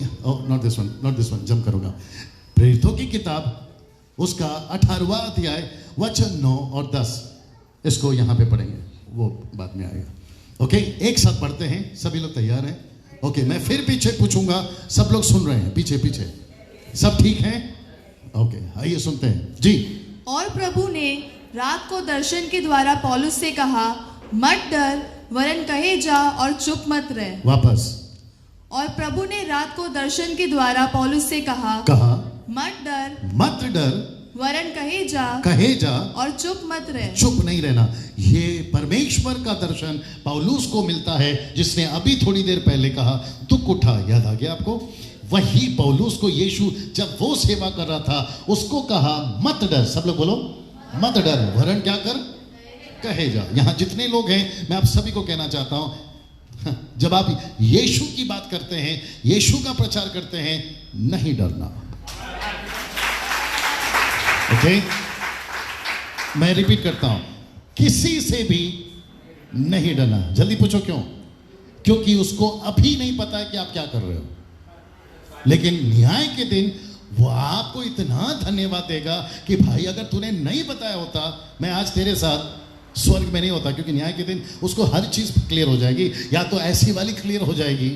नॉट दिस वन, जंप करूंगा। प्रेरितों की किताब उसका 18वां अध्याय वचन 9 और 10, इसको यहां पे पढ़ेंगे, वो बाद में आएगा। ओके, एक साथ पढ़ते हैं। सभी लोग तैयार हैं? ओके, मैं फिर पीछे पूछूंगा, सब लोग सुन रहे हैं? पीछे सब ठीक हैं? ओके, आइए सुनते हैं जी। और प्रभु ने रात को दर्शन के द्वारा पौलुस से कहा, मत डर, वरन कहे जा और चुप मत रह। वापस। और प्रभु ने रात को दर्शन के द्वारा पौलुस से कहा, मत डर, वरन कहे जा और चुप मत रह। चुप नहीं रहना। ये परमेश्वर का दर्शन पौलुस को मिलता है, जिसने अभी थोड़ी देर पहले कहा दुख उठा। याद आ गया आपको? वही पौलुस को यीशु जब वो सेवा कर रहा था उसको कहा मत डर। सब लोग बोलो मत डर, वरन क्या कर, कहे जा। यहां जितने लोग हैं मैं आप सभी को कहना चाहता हूं, जब आप यीशु की बात करते हैं, यीशु का प्रचार करते हैं, नहीं डरना। ओके, मैं रिपीट करता हूं, किसी से भी नहीं डरना। जल्दी पूछो क्यों? क्योंकि उसको अभी नहीं पता है कि आप क्या कर रहे हो, लेकिन न्याय के दिन वो आपको इतना धन्यवाद देगा कि भाई अगर तूने नहीं बताया होता मैं आज तेरे साथ स्वर्ग में नहीं होता। क्योंकि न्याय के दिन उसको हर चीज क्लियर हो जाएगी, या तो ऐसी वाली क्लियर हो जाएगी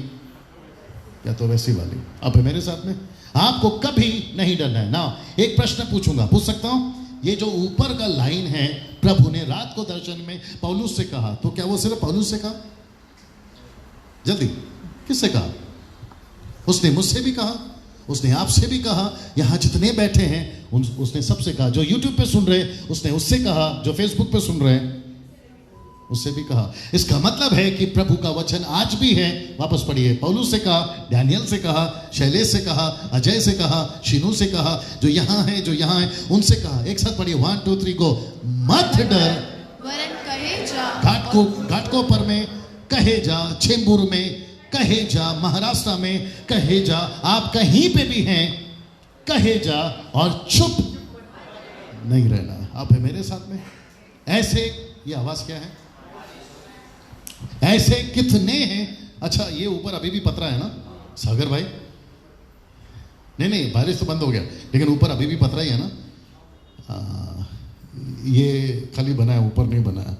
या तो वैसी वाली। अब मेरे साथ में आपको कभी नहीं डरना है ना। एक प्रश्न पूछूंगा, पूछ सकता हूं? ये जो ऊपर का लाइन है प्रभु ने रात को दर्शन में पौलुस से कहा। तो क्या वो सिर्फ पौलुस से कहा? जल्दी, किससे कहा? उसने मुझसे भी कहा, उसने आपसे भी कहा, यहां जितने बैठे हैं उसने सबसे कहा। जो यूट्यूब पे सुन रहे उसने उससे कहा, जो फेसबुक पे सुन रहे हैं उससे भी कहा। इसका मतलब है कि प्रभु का वचन आज भी है। वापस पढ़िए, पौलुस से कहा, डैनियल से कहा, शैलेश से कहा, अजय से कहा, शीनू से कहा, जो यहाँ है उनसे कहा। एक साथ पढ़िए, 1 2 3 गो। मत डर वरन कहे जा, घाटकोपर में कहे जा, चेंबूर में कहे जा, महाराष्ट्र में कहे जा, आप कहीं पे भी हैं कहे जा और चुप नहीं रहना। आप है मेरे साथ में? ऐसे, ये आवाज क्या है? ऐसे कितने हैं? अच्छा, ये ऊपर अभी भी पतरा है ना सागर भाई? नहीं, बारिश तो बंद हो गया, लेकिन ऊपर अभी भी पतरा ही है ना? ये खाली बना है, ऊपर नहीं बना है।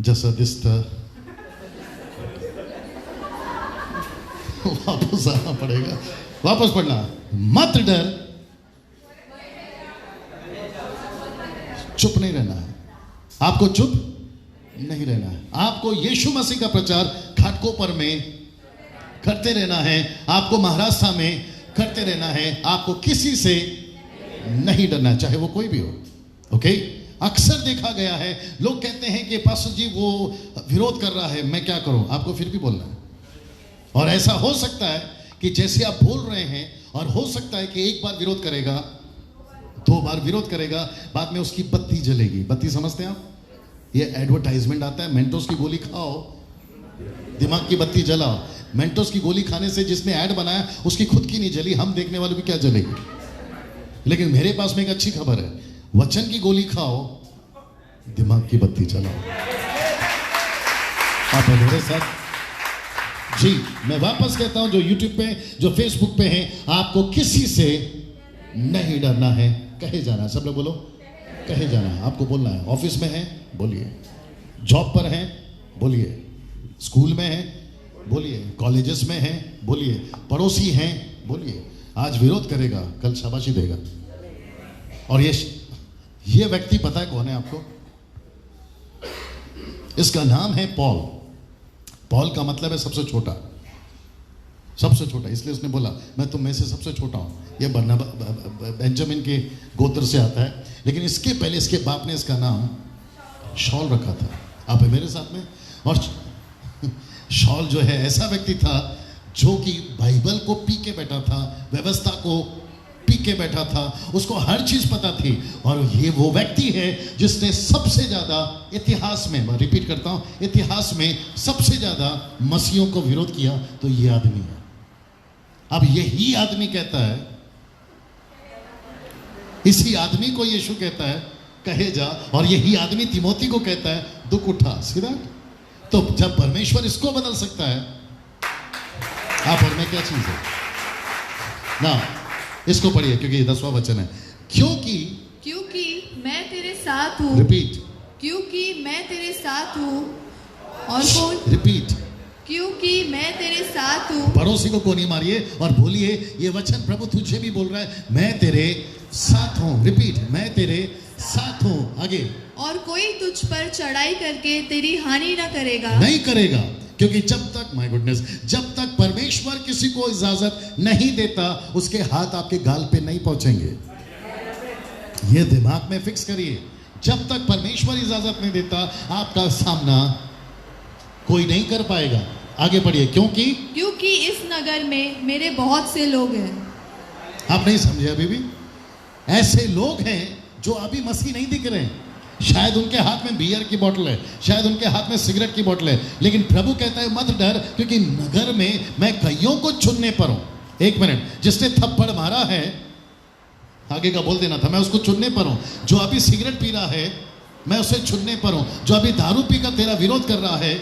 जैसा दिसता वापस आना पड़ेगा, वापस पढ़ना। मत डर, चुप नहीं रहना है। आपको चुप नहीं रहना है। आपको यीशु मसीह का प्रचार घाटकोपर में करते रहना है, आपको महाराष्ट्र में करते रहना है, आपको किसी से नहीं डरना, चाहे वो कोई भी हो। ओके? अक्सर देखा गया है, लोग कहते हैं कि पास्टर जी वो विरोध कर रहा है, मैं क्या करूं? आपको फिर भी बोलना है। और ऐसा हो सकता है कि जैसे आप बोल रहे हैं, और हो सकता है कि एक बार विरोध करेगा, 2 बार विरोध करेगा, बाद में उसकी बत्ती जलेगी। बत्ती समझते हैं आप? ये एडवर्टाइजमेंट आता है, मेंटोस की गोली खाओ, दिमाग की बत्ती जलाओ। मेंटोस की गोली खाने से जिसने ऐड बनाया उसकी खुद की नहीं जली, हम देखने वालों की क्या जलेगी। लेकिन मेरे पास में एक अच्छी खबर है, वचन की गोली खाओ, दिमाग की बत्ती जलाओ। आप मेरे साथ? जी, मैं वापस कहता हूं, जो यूट्यूब पे, जो फेसबुक पे हैं, आपको किसी से नहीं डरना है, कहे जाना है। सब लोग बोलो, कहे जाना है। आपको बोलना है। ऑफिस में है, बोलिए। जॉब पर हैं, बोलिए। स्कूल में हैं, बोलिए। कॉलेजेस में हैं, बोलिए। पड़ोसी हैं, बोलिए। आज विरोध करेगा, कल शाबाशी देगा। और ये व्यक्ति पता है कौन है आपको? इसका नाम है पॉल। पॉल का मतलब है सबसे छोटा, सबसे छोटा। इसलिए उसने बोला मैं तुम में से सबसे छोटा हूं। ये बेंजामिन के गोत्र से आता है, लेकिन इसके पहले इसके बाप ने इसका नाम शॉल रखा था। आप है मेरे साथ में? और शॉल जो है ऐसा व्यक्ति था जो कि बाइबल को पी के बैठा था, व्यवस्था को पी के बैठा था, उसको हर चीज पता थी। और ये वो व्यक्ति है जिसने सबसे ज्यादा इतिहास में, मैं रिपीट करता हूं, इतिहास में सबसे ज्यादा मसीहों को विरोध किया, तो ये आदमी है। अब यही आदमी कहता है, इसी आदमी को यीशु कहता है कहे जा, और यही आदमी तिमोथी को कहता है दुख उठा। सीधा? तो जब परमेश्वर इसको बदल सकता है, आप और मैं क्या चीज है ना? इसको पढ़िए, क्योंकि ये 10वां वचन है। क्योंकि मैं तेरे साथ हूँ। रिपीट। क्योंकि मैं तेरे साथ हूँ। और कौन? रिपीट। क्योंकि मैं तेरे साथ हूँ। पड़ोसी को नहीं मारिए और बोलिए, ये वचन प्रभु तुझे भी बोल रहा है, मैं तेरे साथ हूँ। रिपीट, मैं तेरे साथ हूँ। आगे। और कोई तुझ पर चढ़ाई करके तेरी हानि न करेगा। नहीं करेगा, क्योंकि जब तक, माय गुडनेस, जब तक परमेश्वर किसी को इजाजत नहीं देता, उसके हाथ आपके गाल पे नहीं पहुंचेंगे। ये दिमाग में फिक्स करिए। जब तक परमेश्वर इजाजत नहीं देता, आपका सामना कोई नहीं कर पाएगा। आगे पढ़िए। क्योंकि इस नगर में मेरे बहुत से लोग हैं। आप नहीं समझे अभी भी? ऐसे लोग हैं जो अभी मसीह नहीं दिख रहे हैं। शायद उनके हाथ में बियर की बोतल है, शायद उनके हाथ में सिगरेट की बोतल है, लेकिन प्रभु कहता है मत डर, क्योंकि नगर में मैं कईयों को चुनने पर हूं। एक मिनट, जिसने थप्पड़ मारा है, आगे का बोल देना था, मैं उसको चुनने पर हूं। जो अभी सिगरेट पी रहा है, मैं उसे चुनने पर हूं। जो अभी दारू पीकर तेरा विरोध कर रहा है,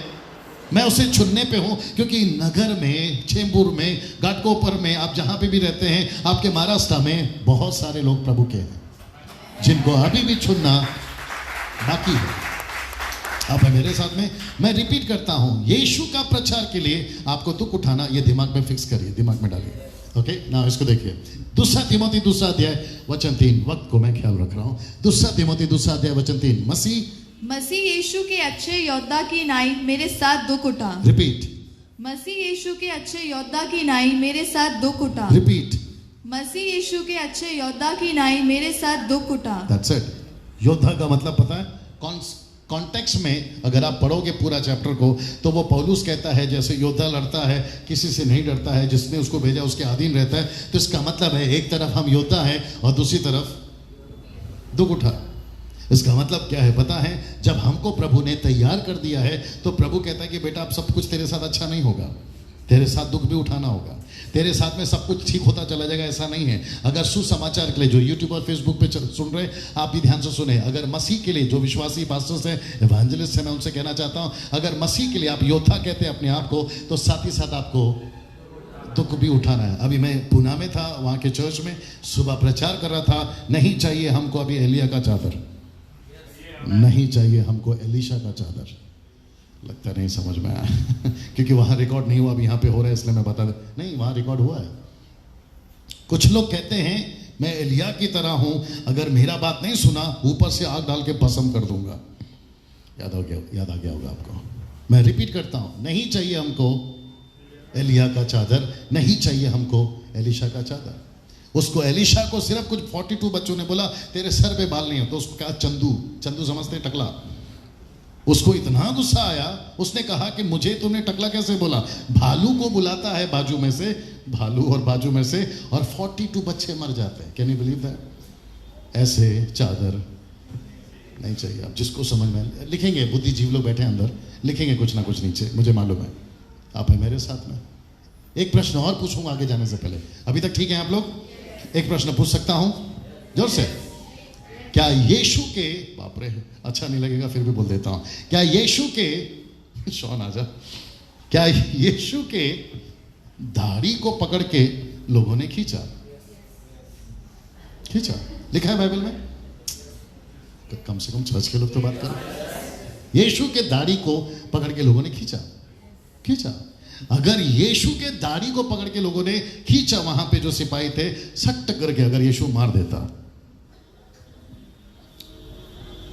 मैं उसे चुनने पे हूं। क्योंकि नगर में, चेंबूर में, घाटकोपर में, आप जहां पे भी रहते हैं, आपके महाराष्ट्र में बहुत सारे लोग प्रभु के हैं, जिनको अभी भी चुनना बाकी है। आप है मेरे साथ में? मैं रिपीट करता हूं, यीशु का प्रचार के लिए आपको दुख उठाना, ये दिमाग में फिक्स करिए, दिमाग में डालिए। ओके ना, इसको देखिए, दूसरा तिमोथी दूसरा अध्याय वचन 3, वक्त को मैं ख्याल रख रहा हूं। दूसरा तिमोथी दूसरा अध्याय वचन 3, मसीह यीशु के अच्छे योद्धा की नाई मेरे साथ दुख उठा। रिपीट, मसीह यीशु के अच्छे योद्धा की नाई मेरे साथ दुख उठा। रिपीट, मसीह यीशु के अच्छे योद्धा की नाई मेरे साथ दुख उठा। That's it. योद्धा का मतलब पता है? कॉन्टेक्स्ट में अगर आप पढ़ोगे पूरा चैप्टर को तो वो पौलुस कहता है जैसे योद्धा लड़ता है, किसी से नहीं डरता है, जिसने उसको भेजा उसके अधीन रहता है। तो इसका मतलब है एक तरफ हम योद्धा हैं और दूसरी तरफ दुख उठा। इसका मतलब क्या है पता है? जब हमको प्रभु ने तैयार कर दिया है तो प्रभु कहता है कि बेटा अब सब कुछ तेरे साथ अच्छा नहीं होगा, तेरे साथ दुख भी उठाना होगा, तेरे साथ में सब कुछ ठीक होता चला जाएगा, ऐसा नहीं है। अगर सुसमाचार के लिए जो यूट्यूब और फेसबुक पे सुन रहे आप भी ध्यान से सुने। अगर मसीह के लिए जो विश्वासी पास्टर्स हैं, इवेंजलिस्ट हैं, मैं उनसे कहना चाहता हूं, अगर मसीह के लिए आप योद्धा कहते हैं अपने आप को, तो साथ ही साथ आपको दुख भी उठाना है। अभी मैं पूना में था, वहां के चर्च में सुबह प्रचार कर रहा था, नहीं चाहिए हमको अभी एलिया का चादर, नहीं चाहिए हमको एलीशा का चादर। लगता नहीं समझ में आया क्योंकि वहां रिकॉर्ड नहीं हुआ, अभी यहाँ पे हो रहा है इसलिए मैं बता दे, नहीं वहां रिकॉर्ड हुआ है। कुछ लोग कहते हैं मैं एलिया की तरह हूं, अगर मेरा बात नहीं सुना ऊपर से आग डाल के भस्म कर दूंगा। याद आ गया होगा आपको। मैं रिपीट करता हूं, नहीं चाहिए हमको एलिया का चादर, नहीं चाहिए हमको एलीशा का चादर। उसको एलीशा को सिर्फ कुछ 42 बच्चों ने बोला तेरे सर पे बाल नहीं हो, तो उसको कहा चंदू समझते टकला। उसको इतना गुस्सा आया, उसने कहा कि मुझे तुमने टकला कैसे बोला? भालू को बुलाता है बाजू में से, भालू और बाजू में से, और 42 बच्चे मर जाते हैं। Can you believe that? ऐसे चादर नहीं चाहिए। आप जिसको समझ में लिखेंगे, बुद्धिजीवी लोग बैठे अंदर लिखेंगे कुछ ना कुछ नीचे, मुझे मालूम है आप है मेरे साथ में। एक प्रश्न और पूछूंगा आगे जाने से पहले, अभी तक ठीक है आप लोग? एक प्रश्न पूछ सकता हूं जोर से? क्या यीशु के, बाप रे अच्छा नहीं लगेगा फिर भी बोल देता हूं, क्या यीशु के शौन आजा, क्या यीशु के दाढ़ी को पकड़ के लोगों ने खींचा? लिखा है बाइबल में? तो कम से कम चर्च के लोग तो बात करो। यीशु के दाढ़ी को पकड़ के लोगों ने खींचा। अगर यीशु के दाढ़ी को पकड़ के लोगों ने खींचा, वहां पे जो सिपाही थे सट्ट करके अगर यीशु मार देता,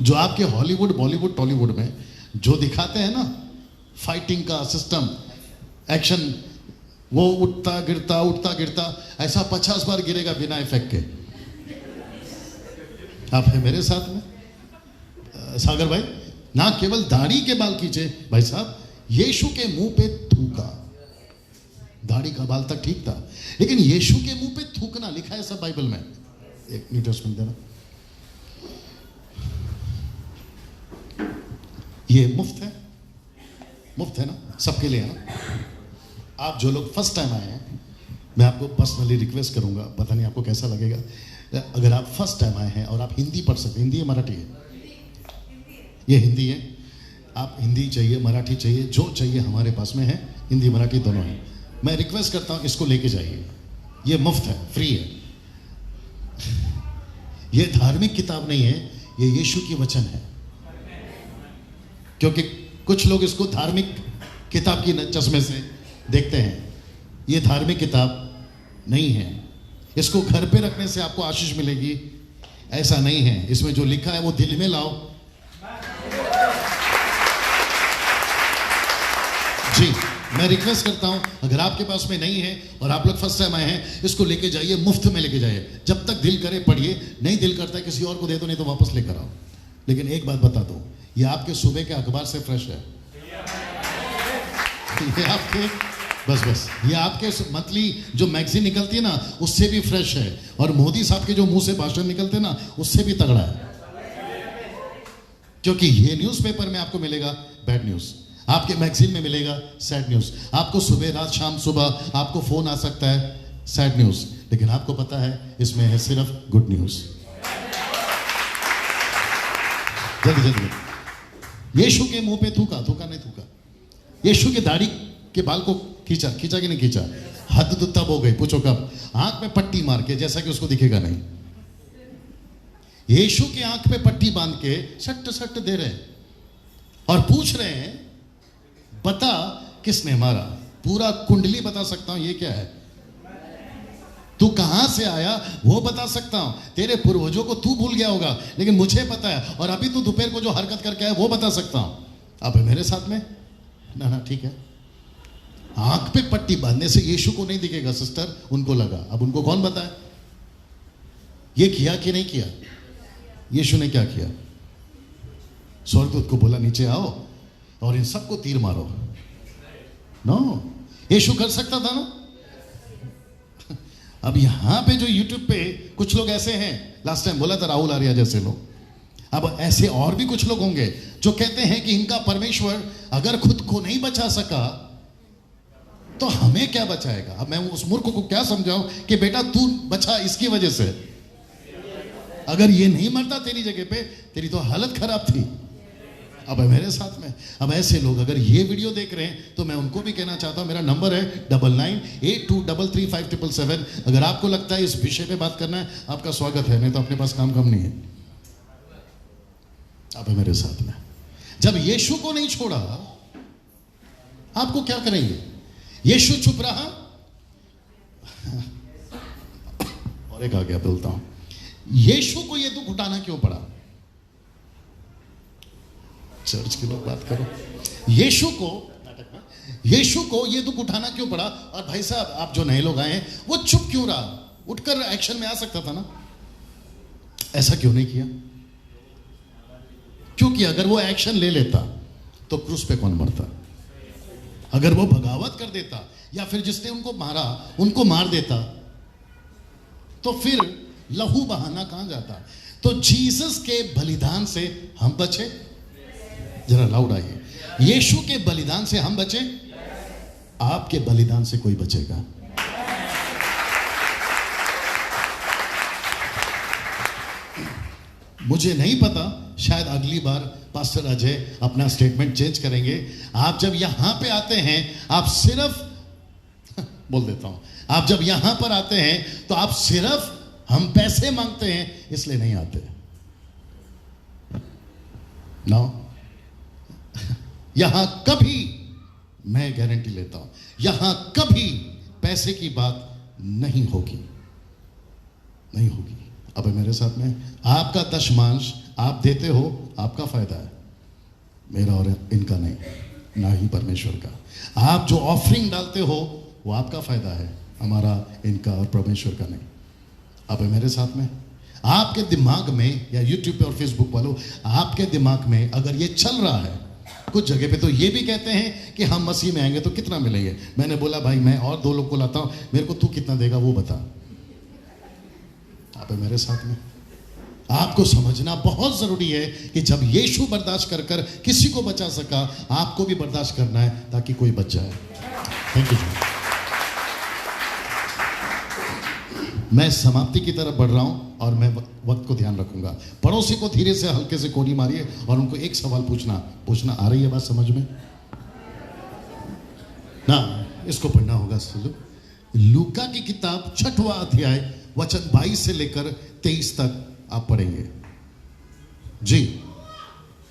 जो आपके हॉलीवुड बॉलीवुड टॉलीवुड में जो दिखाते हैं ना फाइटिंग का सिस्टम, एक्शन, वो उठता गिरता ऐसा 50 बार गिरेगा बिना इफेक्ट के। आप है मेरे साथ में? सागर भाई, ना केवल दाढ़ी के बाल खींचे भाई साहब, यीशु के मुंह पे थूका। दाढ़ी का बाल तक ठीक था, लेकिन यीशु के मुंह पे थूकना लिखा है सब बाइबल में। एक न्यू टेस्टमेंट देना, ये मुफ्त है ना, सबके लिए है ना। आप जो लोग फर्स्ट टाइम आए हैं, मैं आपको पर्सनली रिक्वेस्ट करूंगा, पता नहीं आपको कैसा लगेगा, अगर आप फर्स्ट टाइम आए हैं और आप हिंदी पढ़ सकते, हिंदी है मराठी है? ये हिंदी है, आप हिंदी चाहिए मराठी चाहिए, जो चाहिए हमारे पास में है, हिंदी मराठी दोनों है। मैं रिक्वेस्ट करता हूं इसको लेके जाइए, ये मुफ्त है, फ्री है। ये धार्मिक किताब नहीं है, ये यीशु की वचन है। क्योंकि कुछ लोग इसको धार्मिक किताब की चश्मे से देखते हैं, ये धार्मिक किताब नहीं है। इसको घर पे रखने से आपको आशीष मिलेगी, ऐसा नहीं है। इसमें जो लिखा है वो दिल में लाओ। जी, मैं रिक्वेस्ट करता हूं, अगर आपके पास में नहीं है और आप लोग फर्स्ट टाइम आए हैं, इसको लेके जाइए, मुफ्त में लेके जाइए। जब तक दिल करे पढ़िए, नहीं दिल करता है किसी और को दे दो, नहीं तो वापस लेकर आओ। लेकिन एक बात बता दो, ये आपके सुबह के अखबार से फ्रेश है। ये आपके बस ये आपके मंथली जो मैगजीन निकलती है ना, उससे भी फ्रेश है। और मोदी साहब के जो मुंह से भाषण निकलते हैं ना, उससे भी तगड़ा है। क्योंकि ये न्यूज़पेपर में आपको मिलेगा बैड न्यूज, आपके मैगजीन में मिलेगा सैड न्यूज। आपको सुबह रात शाम सुबह आपको फोन आ सकता है सैड न्यूज, लेकिन आपको पता है इसमें है सिर्फ गुड न्यूज। जल्दी यीशु के मुंह पे थूका नहीं थूका? यीशु के दाढ़ी के बाल को खींचा कि नहीं खींचा? हद तो तब हो गई, पूछो कब? आंख में पट्टी मार के, जैसा कि उसको दिखेगा नहीं। यीशु की आंख पे पट्टी बांध के सट दे रहे हैं और पूछ रहे हैं बता किसने मारा? पूरा कुंडली बता सकता हूं, ये क्या है? तू कहां से आया वो बता सकता हूं, तेरे पूर्वजों को तू भूल गया होगा लेकिन मुझे पता है, और अभी तू दोपहर को जो हरकत करके आया वो बता सकता हूं। अब मेरे साथ में ना ठीक है। आंख पे पट्टी बांधने से यीशु को नहीं दिखेगा सिस्टर, उनको लगा। अब उनको कौन बताए ये किया कि नहीं किया? यीशु ने क्या किया? स्वर्गदूत को बोला नीचे आओ और इन सबको तीर मारो। नो, यीशु कर सकता था ना। अब यहां पे जो यूट्यूब पे कुछ लोग ऐसे हैं, लास्ट टाइम बोला था राहुल आर्या जैसे लोग, अब ऐसे और भी कुछ लोग होंगे जो कहते हैं कि इनका परमेश्वर अगर खुद को नहीं बचा सका तो हमें क्या बचाएगा। अब मैं उस मूर्ख को क्या समझाऊं कि बेटा तू बचा इसकी वजह से, अगर ये नहीं मरता तेरी जगह पे तेरी तो हालत खराब थी। अब है मेरे साथ में। अब ऐसे लोग अगर ये वीडियो देख रहे हैं तो मैं उनको भी कहना चाहता हूं, मेरा नंबर है 9982335777। अगर आपको लगता है इस विषय पे बात करना है, आपका स्वागत है, नहीं तो अपने पास काम कम नहीं है। अब है मेरे साथ में। जब यीशु को नहीं छोड़ा आपको क्या करेंगे? यीशु चुप रहा और एक आ गया, बोलता हूं यीशु को यह दुख उठाना क्यों पड़ा? चर्च के लोग बात करो। यीशु को यह दुख उठाना क्यों पड़ा? और भाई साहब आप जो नए लोग आए हैं वो चुप क्यों रहा? उठकर एक्शन में आ सकता था ना, ऐसा क्यों नहीं किया? क्योंकि अगर वो एक्शन ले लेता तो क्रूस पे कौन मरता? अगर वो बगावत कर देता या फिर जिसने उनको मारा उनको मार देता तो फिर लहू बहाना कहां जाता? तो जीसस के बलिदान से हम बचे। जरा लाउड आइए, यीशु के बलिदान से हम बचे। आपके बलिदान से कोई बचेगा? मुझे नहीं पता, शायद अगली बार पास्टर अजय अपना स्टेटमेंट चेंज करेंगे। आप जब यहां पे आते हैं आप सिर्फ बोल देता हूं, आप जब यहां पर आते हैं तो आप सिर्फ हम पैसे मांगते हैं इसलिए नहीं आते ना। यहां कभी, मैं गारंटी लेता हूं, यहां कभी पैसे की बात नहीं होगी, नहीं होगी। अब मेरे साथ में आपका दशमांश आप देते हो, आपका फायदा है, मेरा और इनका नहीं, ना ही परमेश्वर का। आप जो ऑफरिंग डालते हो वो आपका फायदा है, हमारा, इनका और परमेश्वर का नहीं। अब मेरे साथ में आपके दिमाग में, या यूट्यूब पे और फेसबुक वालों, आपके दिमाग में अगर ये चल रहा है, कुछ जगह पे तो ये भी कहते हैं कि हम मसीह में आएंगे तो कितना मिलेंगे। मैंने बोला भाई मैं और 2 लोग को लाता हूं, मेरे को तू कितना देगा वो बता। आप मेरे साथ में। आपको समझना बहुत जरूरी है कि जब यीशु बर्दाश्त कर कर किसी को बचा सका, आपको भी बर्दाश्त करना है ताकि कोई बच जाए। Thank you. मैं समाप्ति की तरफ बढ़ रहा हूं और मैं वक्त को ध्यान रखूंगा। पड़ोसी को धीरे से हल्के से कोनी मारिए और उनको एक सवाल पूछना आ रही है बात समझ में ना? इसको पढ़ना होगा। लूका की किताब 6वां अध्याय वचन 22 से लेकर 23 तक आप पढ़ेंगे जी।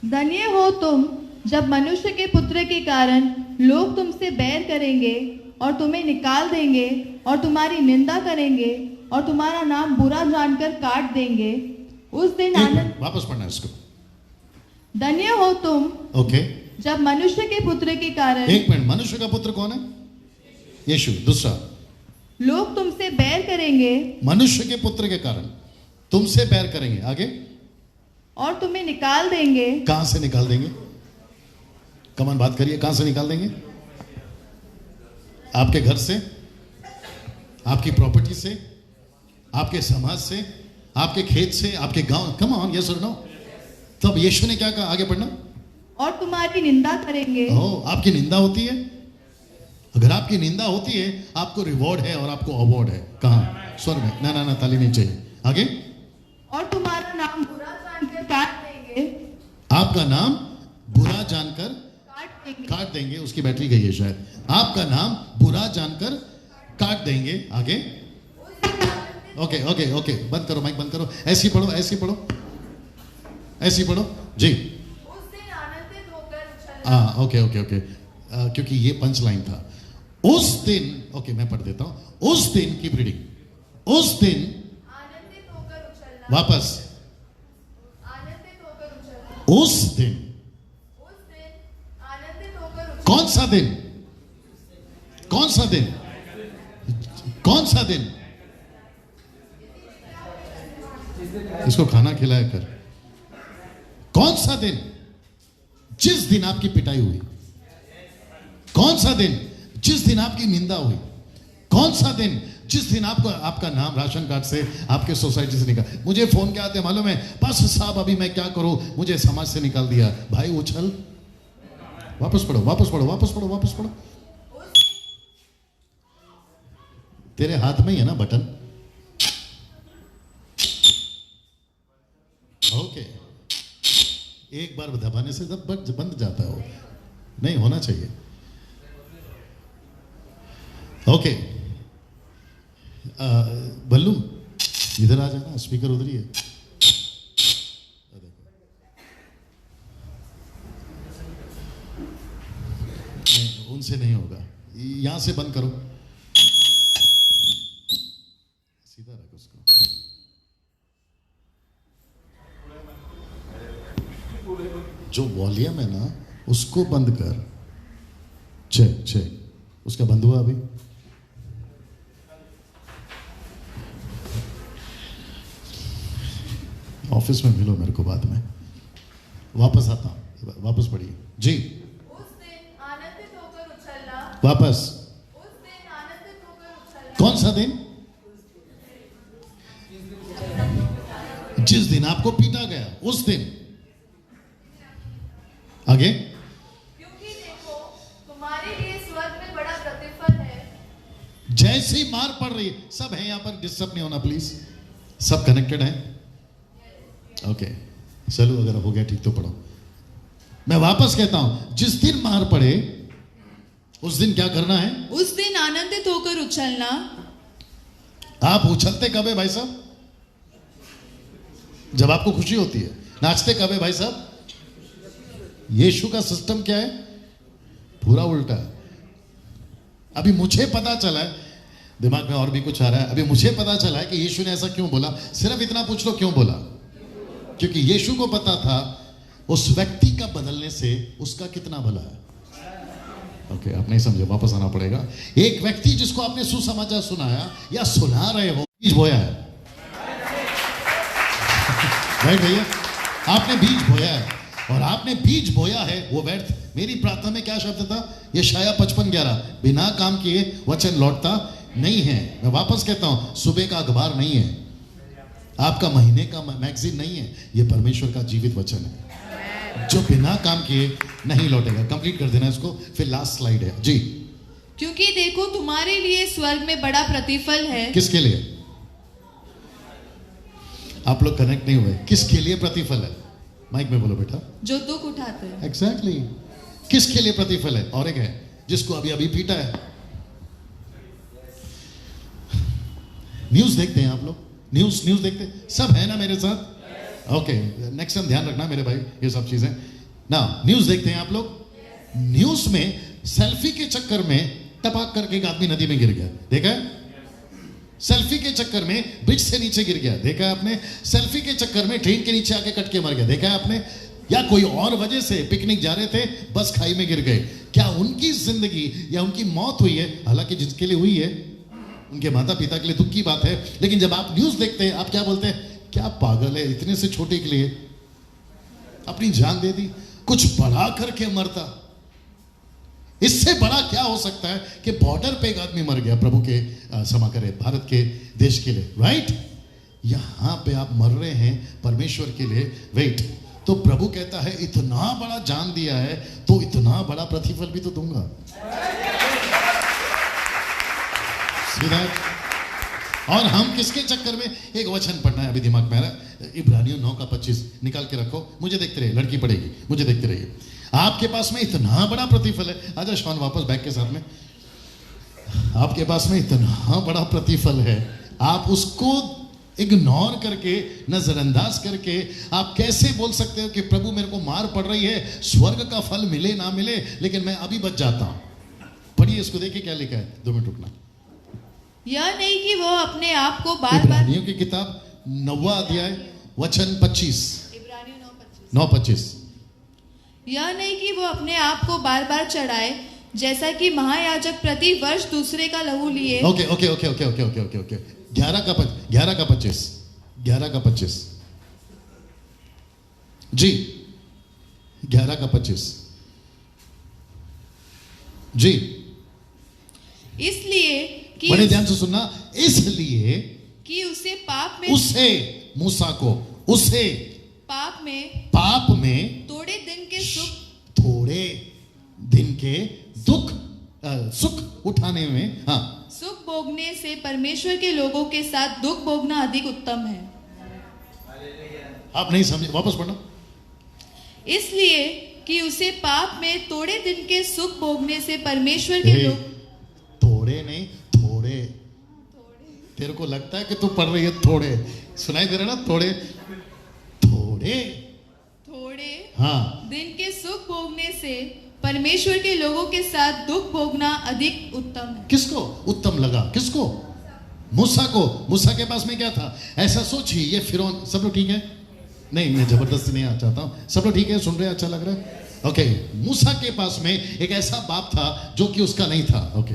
धन्य हो तुम जब मनुष्य के पुत्र के कारण लोग तुमसे बैर करेंगे और तुम्हें निकाल देंगे और तुम्हारी निंदा करेंगे और तुम्हारा नाम बुरा जानकर काट देंगे। उस दिन आनंद, वापस पढ़ना इसको। धन्य हो तुम ओके जब मनुष्य के पुत्र के कारण, एक मिनट, मनुष्य का पुत्र कौन है? यीशु। दूसरा, लोग तुमसे बैर करेंगे, मनुष्य के पुत्र के कारण तुमसे बैर करेंगे। आगे, और तुम्हें निकाल देंगे। कहां से निकाल देंगे? कमान बात करिए, कहां से निकाल देंगे? आपके घर से, आपकी प्रॉपर्टी से, आपके समाज से, आपके खेत से, आपके गांव। कम ऑन, यस और नो? तब यीशु ने क्या कहा? आगे पढ़ना। और तुम्हारी निंदा करेंगे। आपकी निंदा होती है? अगर आपकी निंदा होती है आपको रिवॉर्ड है और आपको अवार्ड है। कहां? स्वर्ग में। ना ना ना, ताली नहीं चाहिए। आगे, और तुम्हारा नाम बुरा जानकर काट देंगे। आपका नाम बुरा जानकर काट देंगे। उसकी बैटरी गई है शायद। आपका नाम बुरा जानकर काट देंगे। आगे, ओके ओके ओके, बंद करो, माइक बंद करो। ऐसी पढ़ो, ऐसी पढ़ो, ऐसी पढ़ो जी। उस दिन आनंदित होकर हाँ, ओके ओके ओके, क्योंकि ये पंच लाइन था। उस दिन, ओके मैं पढ़ देता हूं। उस दिन की रीडिंग, उस दिन आनंदित होकर उछलना, वापस, आनंदित होकर उछलना, उस दिन, आनंदित होकर उछलना। कौन सा दिन? कौन सा दिन? कौन सा दिन? इसको खाना खिलाया कर। कौन सा दिन? जिस दिन आपकी पिटाई हुई। कौन सा दिन? जिस दिन आपकी निंदा हुई। कौन सा दिन? जिस दिन आपको आपका नाम राशन कार्ड से, आपके सोसाइटी से निकाल। मुझे फोन क्या आते हैं मालूम है? पास्टर साहब अभी मैं क्या करूं, मुझे समाज से निकाल दिया। भाई उछल, वापस पढ़ो, वापस पढ़ो, वापस पढ़ो, वापस पढ़ो। तेरे हाथ में ही है ना बटन? ओके, एक बार दबाने से सब बंद जाता है वो, नहीं होना चाहिए। ओके, बल्लू इधर आ जाना, स्पीकर उधर ही है। नहीं, उनसे नहीं होगा, यहां से बंद करो, सीधा रख उसको। जो वॉल्यूम है ना उसको बंद कर। चेक चेक, उसका बंद हुआ अभी? ऑफिस में मिलो मेरे को बाद में, वापस आता हूं, वापस पढ़िए जी। उस दिन आनंदित होकर उछलना, वापस, उस दिन आनंदित होकर उछलना। कौन सा दिन? जिस दिन आपको पीटा गया, उस दिन। आगे, क्योंकि देखो तुम्हारे लिए स्वर्ग में बड़ा प्रतिफल है। जैसे ही मार पड़ रही है, सब है यहां पर, डिस्टर्ब नहीं होना प्लीज, सब कनेक्टेड है। ओके, चलो अगर हो गया ठीक तो पढ़ो। मैं वापस कहता हूं, जिस दिन मार पड़े उस दिन क्या करना है? उस दिन आनंदित होकर उछलना। आप उछलते कब है भाई साहब? जब आपको खुशी होती है। नाचते कब है भाई साहब? यीशु का सिस्टम क्या है? पूरा उल्टा है। अभी मुझे पता चला है, दिमाग में और भी कुछ आ रहा है, अभी मुझे पता चला है कि यीशु ने ऐसा क्यों बोला। सिर्फ इतना पूछ लो क्यों बोला? क्योंकि यीशु को पता था उस व्यक्ति का बदलने से उसका कितना भला है। ओके, आप नहीं समझे, वापस आना पड़ेगा। एक व्यक्ति जिसको आपने सुसमाचार सुनाया या सुना रहे हो, बीज बोया है। राइट भैया, आपने बीज बोया है, और आपने बीज बोया है वो व्यर्थ। मेरी प्रार्थना में क्या शब्द था? यशाया 55:11, बिना काम किए वचन लौटता नहीं है। मैं वापस कहता हूं, सुबह का अखबार नहीं है, आपका महीने का मैगजीन नहीं है, ये परमेश्वर का जीवित वचन है जो बिना काम किए नहीं लौटेगा। कंप्लीट कर देना इसको, फिर लास्ट स्लाइड है जी। क्योंकि देखो तुम्हारे लिए स्वर्ग में बड़ा प्रतिफल है। किसके लिए? आप लोग कनेक्ट नहीं हुए। किसके लिए प्रतिफल है? माइक में बोलो बेटा। जो दुख उठाते हैं। एग्जैक्टली, किसके लिए प्रतिफल है? और एक है जिसको अभी अभी पीटा है। न्यूज देखते हैं आप लोग? न्यूज देखते हैं? सब है ना मेरे साथ? ओके, नेक्स्ट टाइम ध्यान रखना मेरे भाई, ये सब चीजें ना। न्यूज देखते हैं आप लोग? न्यूज में सेल्फी के चक्कर में टपाक करके एक आदमी नदी में गिर गया, देखा है? सेल्फी के चक्कर में ब्रिज से नीचे गिर गया, देखा है आपने? सेल्फी के चक्कर में ट्रेन के नीचे आके कट के मर गया, देखा है आपने? या कोई और वजह से पिकनिक जा रहे थे, बस खाई में गिर गए। क्या उनकी जिंदगी या उनकी मौत हुई है? हालांकि जिसके लिए हुई है, उनके माता पिता के लिए दुख की बात है। लेकिन जब आप न्यूज देखते हैं, आप क्या बोलते हैं? क्या पागल है, इतने से छोटे के लिए अपनी जान दे दी, कुछ बड़ा करके मरता। इससे बड़ा क्या हो सकता है कि बॉर्डर पे एक आदमी मर गया प्रभु के क्षमा करे भारत के देश के लिए, राइट? यहां पे आप मर रहे हैं परमेश्वर के लिए। वेट, तो प्रभु कहता है इतना बड़ा जान दिया है तो इतना बड़ा प्रतिफल भी तो दूंगा। सीधा। और हम किसके चक्कर में? एक वचन पढ़ना है अभी दिमाग में आ रहा है, इब्रानियों 9:25 निकाल के रखो, मुझे देखते रहिए, लड़की पढ़ेगी, मुझे देखते रहिए। आपके पास में इतना बड़ा प्रतिफल है। आजा शॉन वापस बैग के साथ में। आपके पास में इतना बड़ा प्रतिफल है, आप उसको इग्नोर करके, नजरअंदाज करके आप कैसे बोल सकते हो कि प्रभु मेरे को मार पड़ रही है, स्वर्ग का फल मिले ना मिले, लेकिन मैं अभी बच जाता हूं। पढ़िए इसको, देखिए क्या लिखा है। 2 मिनट रुकना। यह नहीं कि वह अपने आप को बार बार इब्रानियों की किताब 9वां अध्याय वचन 25 9:25। यह नहीं कि वह अपने आप को बार बार चढ़ाए, जैसा कि महायाजक प्रति वर्ष दूसरे का लहू लिए। ओके 11:25 जी 11:25 जी। इसलिए बड़े कि ध्यान से सुनना, इसलिए कि उसे पाप में उसे मूसा को उसे पाप में थोड़े दिन के सुख उठाने में, हाँ, सुख भोगने से परमेश्वर के लोगों के साथ दुख भोगना अधिक उत्तम है। आप नहीं समझे, वापस पढ़ना। इसलिए कि उसे पाप में थोड़े दिन के सुख भोगने से परमेश्वर के लोग थोड़े नहीं, थोड़े। तेरे को लगता है कि तू पढ़ रही है थोड़े, सुनाई दे रहा ना, थोड़े हाँ, दिन के सुख भोगने से परमेश्वर के लोगों के साथ दुख भोगना अधिक उत्तम है। किसको उत्तम लगा? किसको? मूसा को। मूसा के पास में क्या था? ऐसा सोचिए, ये फिरौन, सब लोग ठीक है? नहीं, मैं जबरदस्ती नहीं चाहता हूं, सब लोग ठीक है, सुन रहे हैं, अच्छा लग रहा है? ओके, मूसा के पास में एक ऐसा बाप था जो कि उसका नहीं था। ओके,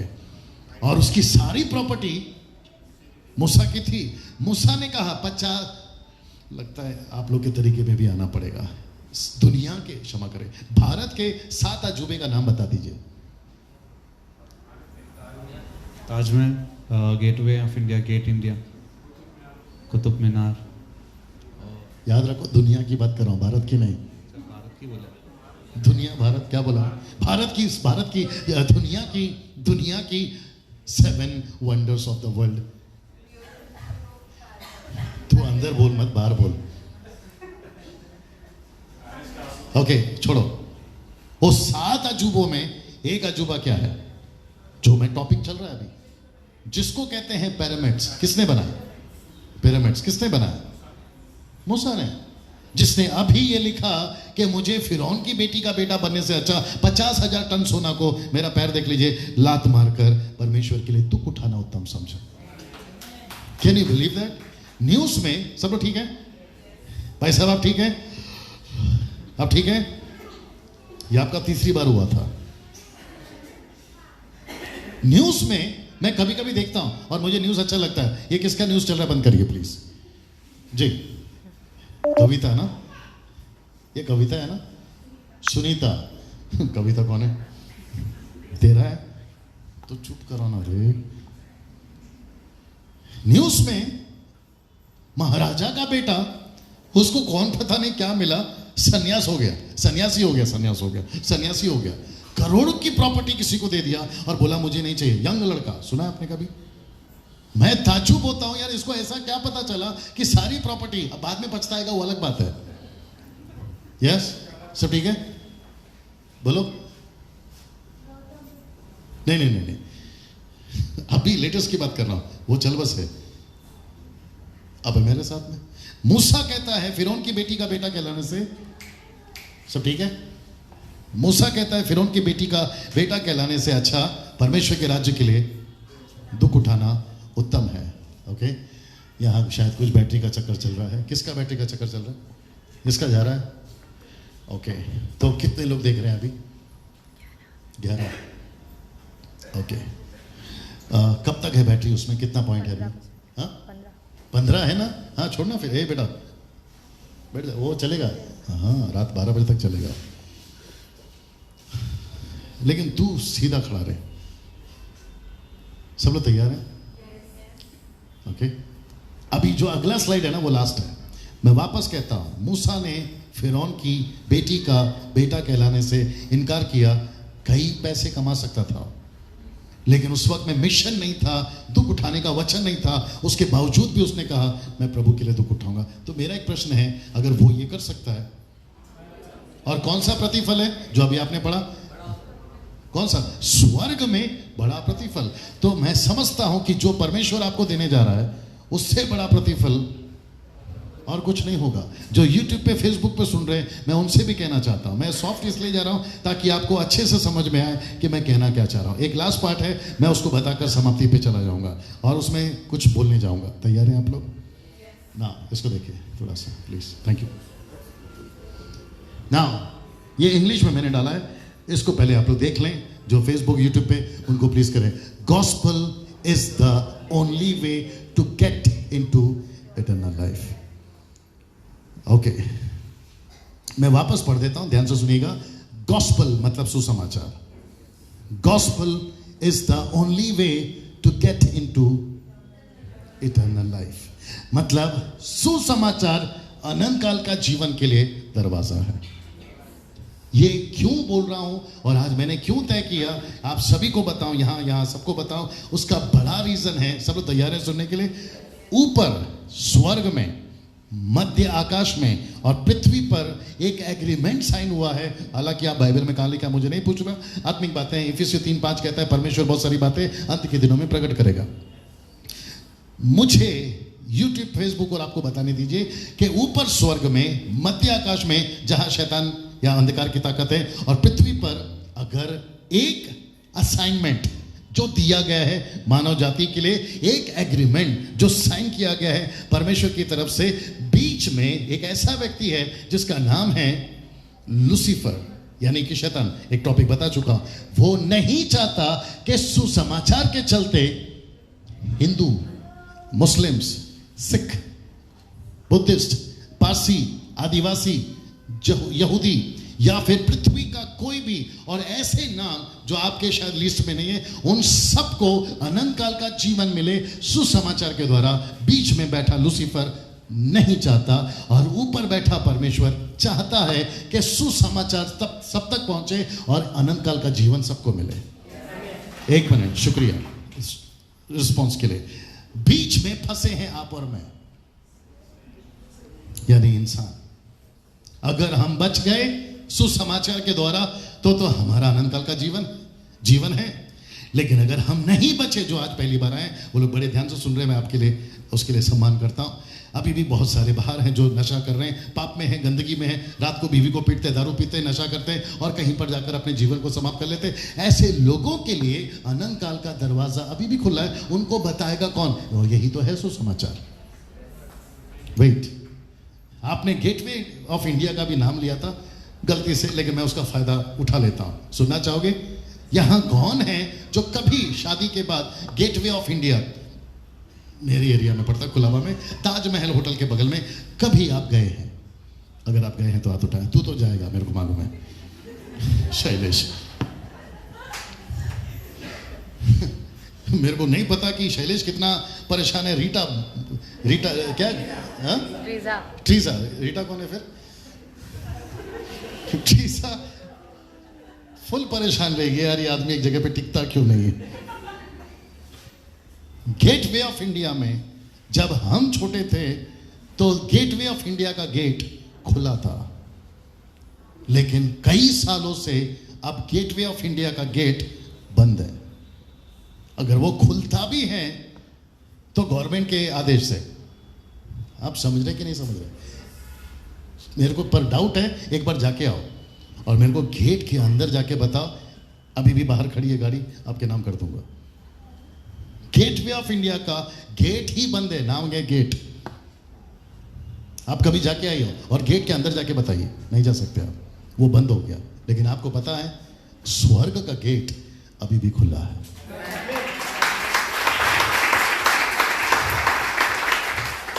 और उसकी सारी प्रॉपर्टी मूसा की थी। मूसा ने कहा 50, लगता है आप लोग के तरीके में भी आना पड़ेगा, दुनिया के, क्षमा करें, भारत के 7 अजूबे का नाम बता दीजिए। Taj Mahal, gateway of India, gate India, Qutub Minar. याद रखो, दुनिया की बात कर रहा हूं, भारत की नहीं। भारत की बोला, दुनिया, भारत क्या बोला? भारत की दुनिया की 7 वंडर्स ऑफ द वर्ल्ड। तू अंदर बोल, मत बाहर बोल। ओके, छोड़ो। वो 7 अजूबों में एक अजूबा क्या है, जो मैं टॉपिक चल रहा है अभी, जिसको कहते हैं पिरामिड्स। किसने बनाया पिरामिड्स? किसने बनाया? मूसा ने। जिसने अभी ये लिखा कि मुझे फिरौन की बेटी का बेटा बनने से अच्छा 50,000 टन सोना को, मेरा पैर देख लीजिए, लात मारकर परमेश्वर के लिए दुख उठाना उत्तम समझा। Can you believe that? News में सब लोग ठीक है? भाई साहब आप ठीक है? आप ठीक है? ये आपका तीसरी बार हुआ था। न्यूज में मैं कभी कभी देखता हूं और मुझे न्यूज अच्छा लगता है। ये किसका न्यूज चल रहा है? बंद करिए प्लीज जी। कविता ना, ये कविता है ना, सुनीता। कविता कौन है? तेरा है तो चुप कराना रे। न्यूज में महाराजा का बेटा, उसको कौन पता नहीं क्या मिला, सन्यासी हो गया, करोड़ों की प्रॉपर्टी किसी को दे दिया और बोला मुझे नहीं चाहिए। यंग लड़का, सुना है आपने कभी? मैं ताज्जुब होता हूं यार, इसको ऐसा क्या पता चला कि सारी प्रॉपर्टी, अब बाद में पछताएगा वो अलग बात है। यस, सब ठीक है? बोलो। नहीं, अभी लेटेस्ट की बात कर रहा हूं, वो चल बस है। अब मेरे साथ में मूसा कहता है फिरौन की बेटी का बेटा कहलाने से, सब ठीक है? मूसा कहता है फिरौन की बेटी का बेटा कहलाने से अच्छा परमेश्वर के राज्य के लिए दुख उठाना उत्तम है। ओके, यहाँ शायद कुछ बैटरी का चक्कर चल रहा है। किसका बैटरी का चक्कर चल रहा है? इसका जा रहा है? ओके, तो कितने लोग देख रहे हैं अभी? 11। ओके, कब तक है बैटरी उसमें? कितना पॉइंट है अभी? हाँ, 15 है ना? हाँ, छोड़ना फिर। बेटा बैठ जा, वो चलेगा। हाँ, रात 12 बजे तक चलेगा, लेकिन तू सीधा खड़ा रहे। सब लोग तैयार हैं? ओके, अभी जो अगला स्लाइड है ना, वो लास्ट है। मैं वापस कहता हूं, मूसा ने फिरौन की बेटी का बेटा कहलाने से इनकार किया। कई पैसे कमा सकता था, लेकिन उस वक्त में मिशन नहीं था, दुख उठाने का वचन नहीं था। उसके बावजूद भी उसने कहा मैं प्रभु के लिए दुख उठाऊंगा। तो मेरा एक प्रश्न है, अगर वो ये कर सकता है, और कौन सा प्रतिफल है जो अभी आपने पढ़ा? कौन सा? स्वर्ग में बड़ा प्रतिफल। तो मैं समझता हूं कि जो परमेश्वर आपको देने जा रहा है, उससे बड़ा प्रतिफल और कुछ नहीं होगा। जो YouTube पे Facebook पे सुन रहे हैं, मैं उनसे भी कहना चाहता हूँ। मैं सॉफ्ट इसलिए जा रहा हूँ ताकि आपको अच्छे से समझ में आए कि मैं कहना क्या चाह रहा हूँ। एक लास्ट पार्ट है, मैं उसको बताकर समाप्ति पे चला जाऊँगा और उसमें कुछ बोलने जाऊँगा। तैयार हैं आप लोग ना? इसको देखिए थोड़ा सा प्लीज़, थैंक यू। ना ये इंग्लिश में मैंने डाला है, इसको पहले आप लोग देख लें। जो फेसबुक यूट्यूब पे, उनको प्लीज़ करें। Gospel is the only way to get into eternal life. Okay, मैं वापस पढ़ देता हूं, ध्यान से सुनिएगा। गॉस्पल मतलब सुसमाचार। Gospel is the only way to get into eternal life. मतलब सुसमाचार अनंत काल का जीवन के लिए दरवाजा है। ये क्यों बोल रहा हूं और आज मैंने क्यों तय किया आप सभी को बताऊं, यहां सबको बताऊं, उसका बड़ा रीजन है। सब लोग तैयार हैं सुनने के लिए? ऊपर स्वर्ग में, मध्य आकाश में और पृथ्वी पर एक एग्रीमेंट साइन हुआ है। हालांकि आप बाइबल में कहां लिखा मुझे नहीं पूछ रहा, आत्मिक बातें हैं। इफिसियों 3:5 कहता है परमेश्वर बहुत सारी बातें अंत के दिनों में प्रकट करेगा। मुझे यूट्यूब, फेसबुक और आपको बताने दीजिए कि ऊपर स्वर्ग में, मध्य आकाश में, जहां शैतान या अंधकार की ताकत है, और पृथ्वी पर अगर एक असाइनमेंट जो दिया गया है मानव जाति के लिए, एक एग्रीमेंट जो साइन किया गया है परमेश्वर की तरफ से, बीच में एक ऐसा व्यक्ति है जिसका नाम है लूसीफर, यानी कि शैतान। एक टॉपिक बता चुका हूं। वो नहीं चाहता कि सुसमाचार के चलते हिंदू, मुस्लिम्स, सिख, बुद्धिस्ट, पारसी, आदिवासी, यहूदी या फिर पृथ्वी का कोई भी और ऐसे नाम जो आपके शायद लिस्ट में नहीं है, उन सबको अनंत काल का जीवन मिले सुसमाचार के द्वारा। बीच में बैठा लूसीफर नहीं चाहता और ऊपर बैठा परमेश्वर चाहता है कि सुसमाचार सब तक पहुंचे और अनंत काल का जीवन सबको मिले। एक मिनट, शुक्रिया रिस्पॉन्स के लिए। बीच में फंसे हैं आप और मैं, यानी इंसान। अगर हम बच गए सुसमाचार के द्वारा तो हमारा अनंत काल का जीवन है। लेकिन अगर हम नहीं बचे, जो आज पहली बार आए, वो लोग बड़े ध्यान से सुन रहे हैं, मैं आपके लिए उसके लिए सम्मान करता हूं। अभी भी बहुत सारे बाहर हैं जो नशा कर रहे हैं, पाप में हैं, गंदगी में हैं, रात को बीवी को पीटते, दारू पीते, नशा करते हैं और कहीं पर जाकर अपने जीवन को समाप्त कर लेते हैं। ऐसे लोगों के लिए अनंत काल का दरवाजा अभी भी खुला है। उनको बताएगा कौन? और यही तो है सुसमाचार। वेट, आपने गेटवे ऑफ इंडिया का भी नाम लिया था गलती से, लेकिन मैं उसका फायदा उठा लेता हूं। सुनना चाहोगे? यहां कौन है जो कभी शादी के बाद गेटवे ऑफ इंडिया, मेरे एरिया में पड़ता, कुलाबा में, ताजमहल होटल के बगल में, कभी आप गए हैं? अगर आप गए हैं तो हाथ उठाएं। तू तो जाएगा, मेरे को मालूम है। शैलेश, मेरे को नहीं पता कि शैलेश कितना परेशान है। रीटा क्या? ट्रीजा। रीटा कौन है फिर? ट्रीजा फुल परेशान रहेगी यार, ये आदमी एक जगह पे टिकता क्यों नहीं है। गेटवे ऑफ इंडिया में जब हम छोटे थे तो गेटवे ऑफ इंडिया का गेट खुला था, लेकिन कई सालों से अब गेटवे ऑफ इंडिया का गेट बंद है। अगर वो खुलता भी है तो गवर्नमेंट के आदेश से। आप समझ रहे कि नहीं समझ रहे? मेरे को पर डाउट है, एक बार जाके आओ और मेरे को गेट के अंदर जाके बताओ। अभी भी बाहर खड़ी है गाड़ी, आपके नाम कर दूंगा। गेटवे ऑफ इंडिया का गेट ही बंद है, नाम है गेट। आप कभी जाके आई हो और गेट के अंदर जाके बताइए, नहीं जा सकते आप, वो बंद हो गया। लेकिन आपको पता है स्वर्ग का गेट अभी भी खुला है।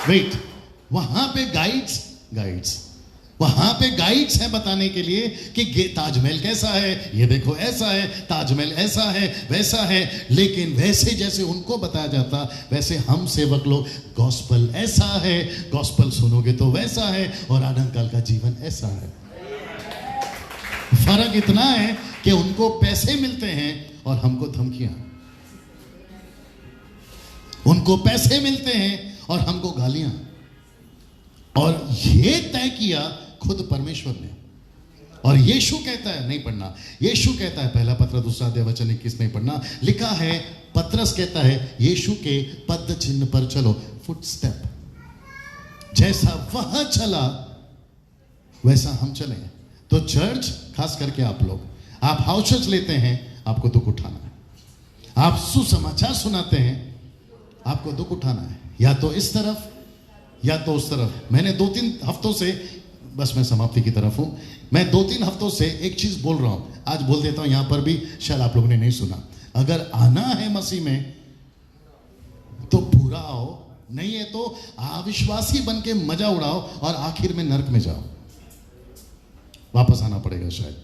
वेट, वहां पे गाइड्स वहां पे गाइड्स हैं बताने के लिए कि ताजमहल कैसा है, ये देखो ऐसा है, ताजमहल ऐसा है, वैसा है। लेकिन वैसे जैसे उनको बताया जाता, वैसे हम सेवक लोग गॉस्पल ऐसा है, गॉस्पल सुनोगे तो वैसा है, और अनंत काल का जीवन ऐसा है। फर्क इतना है कि उनको पैसे मिलते हैं और हमको धमकियां। उनको पैसे मिलते हैं और हमको गालियां। और ये तय किया खुद परमेश्वर ने। और यीशु कहता है नहीं पढ़ना, यीशु कहता है, पहला पत्र 2:21 नहीं पढ़ना, लिखा है, पत्रस कहता है यीशु के पद चिन्ह पर चलो, फुटस्टेप। जैसा वहां चला वैसा हम चले। तो चर्च, खास करके आप लोग, आप हाउस चर्च लेते हैं, आपको दुख उठाना है। आप सुसमाचार सुनाते हैं, आपको दुख उठाना है, या तो इस तरफ या तो उस तरफ। मैंने 2-3 हफ्तों से, बस मैं समाप्ति की तरफ हूं, मैं 2-3 हफ्तों से एक चीज बोल रहा हूं, आज बोल देता हूं यहां पर भी, शायद आप लोगों ने नहीं सुना। अगर आना है मसीह में तो पूरा आओ, नहीं है तो अविश्वासी बन के मजा उड़ाओ और आखिर में नरक में जाओ। वापस आना पड़ेगा शायद।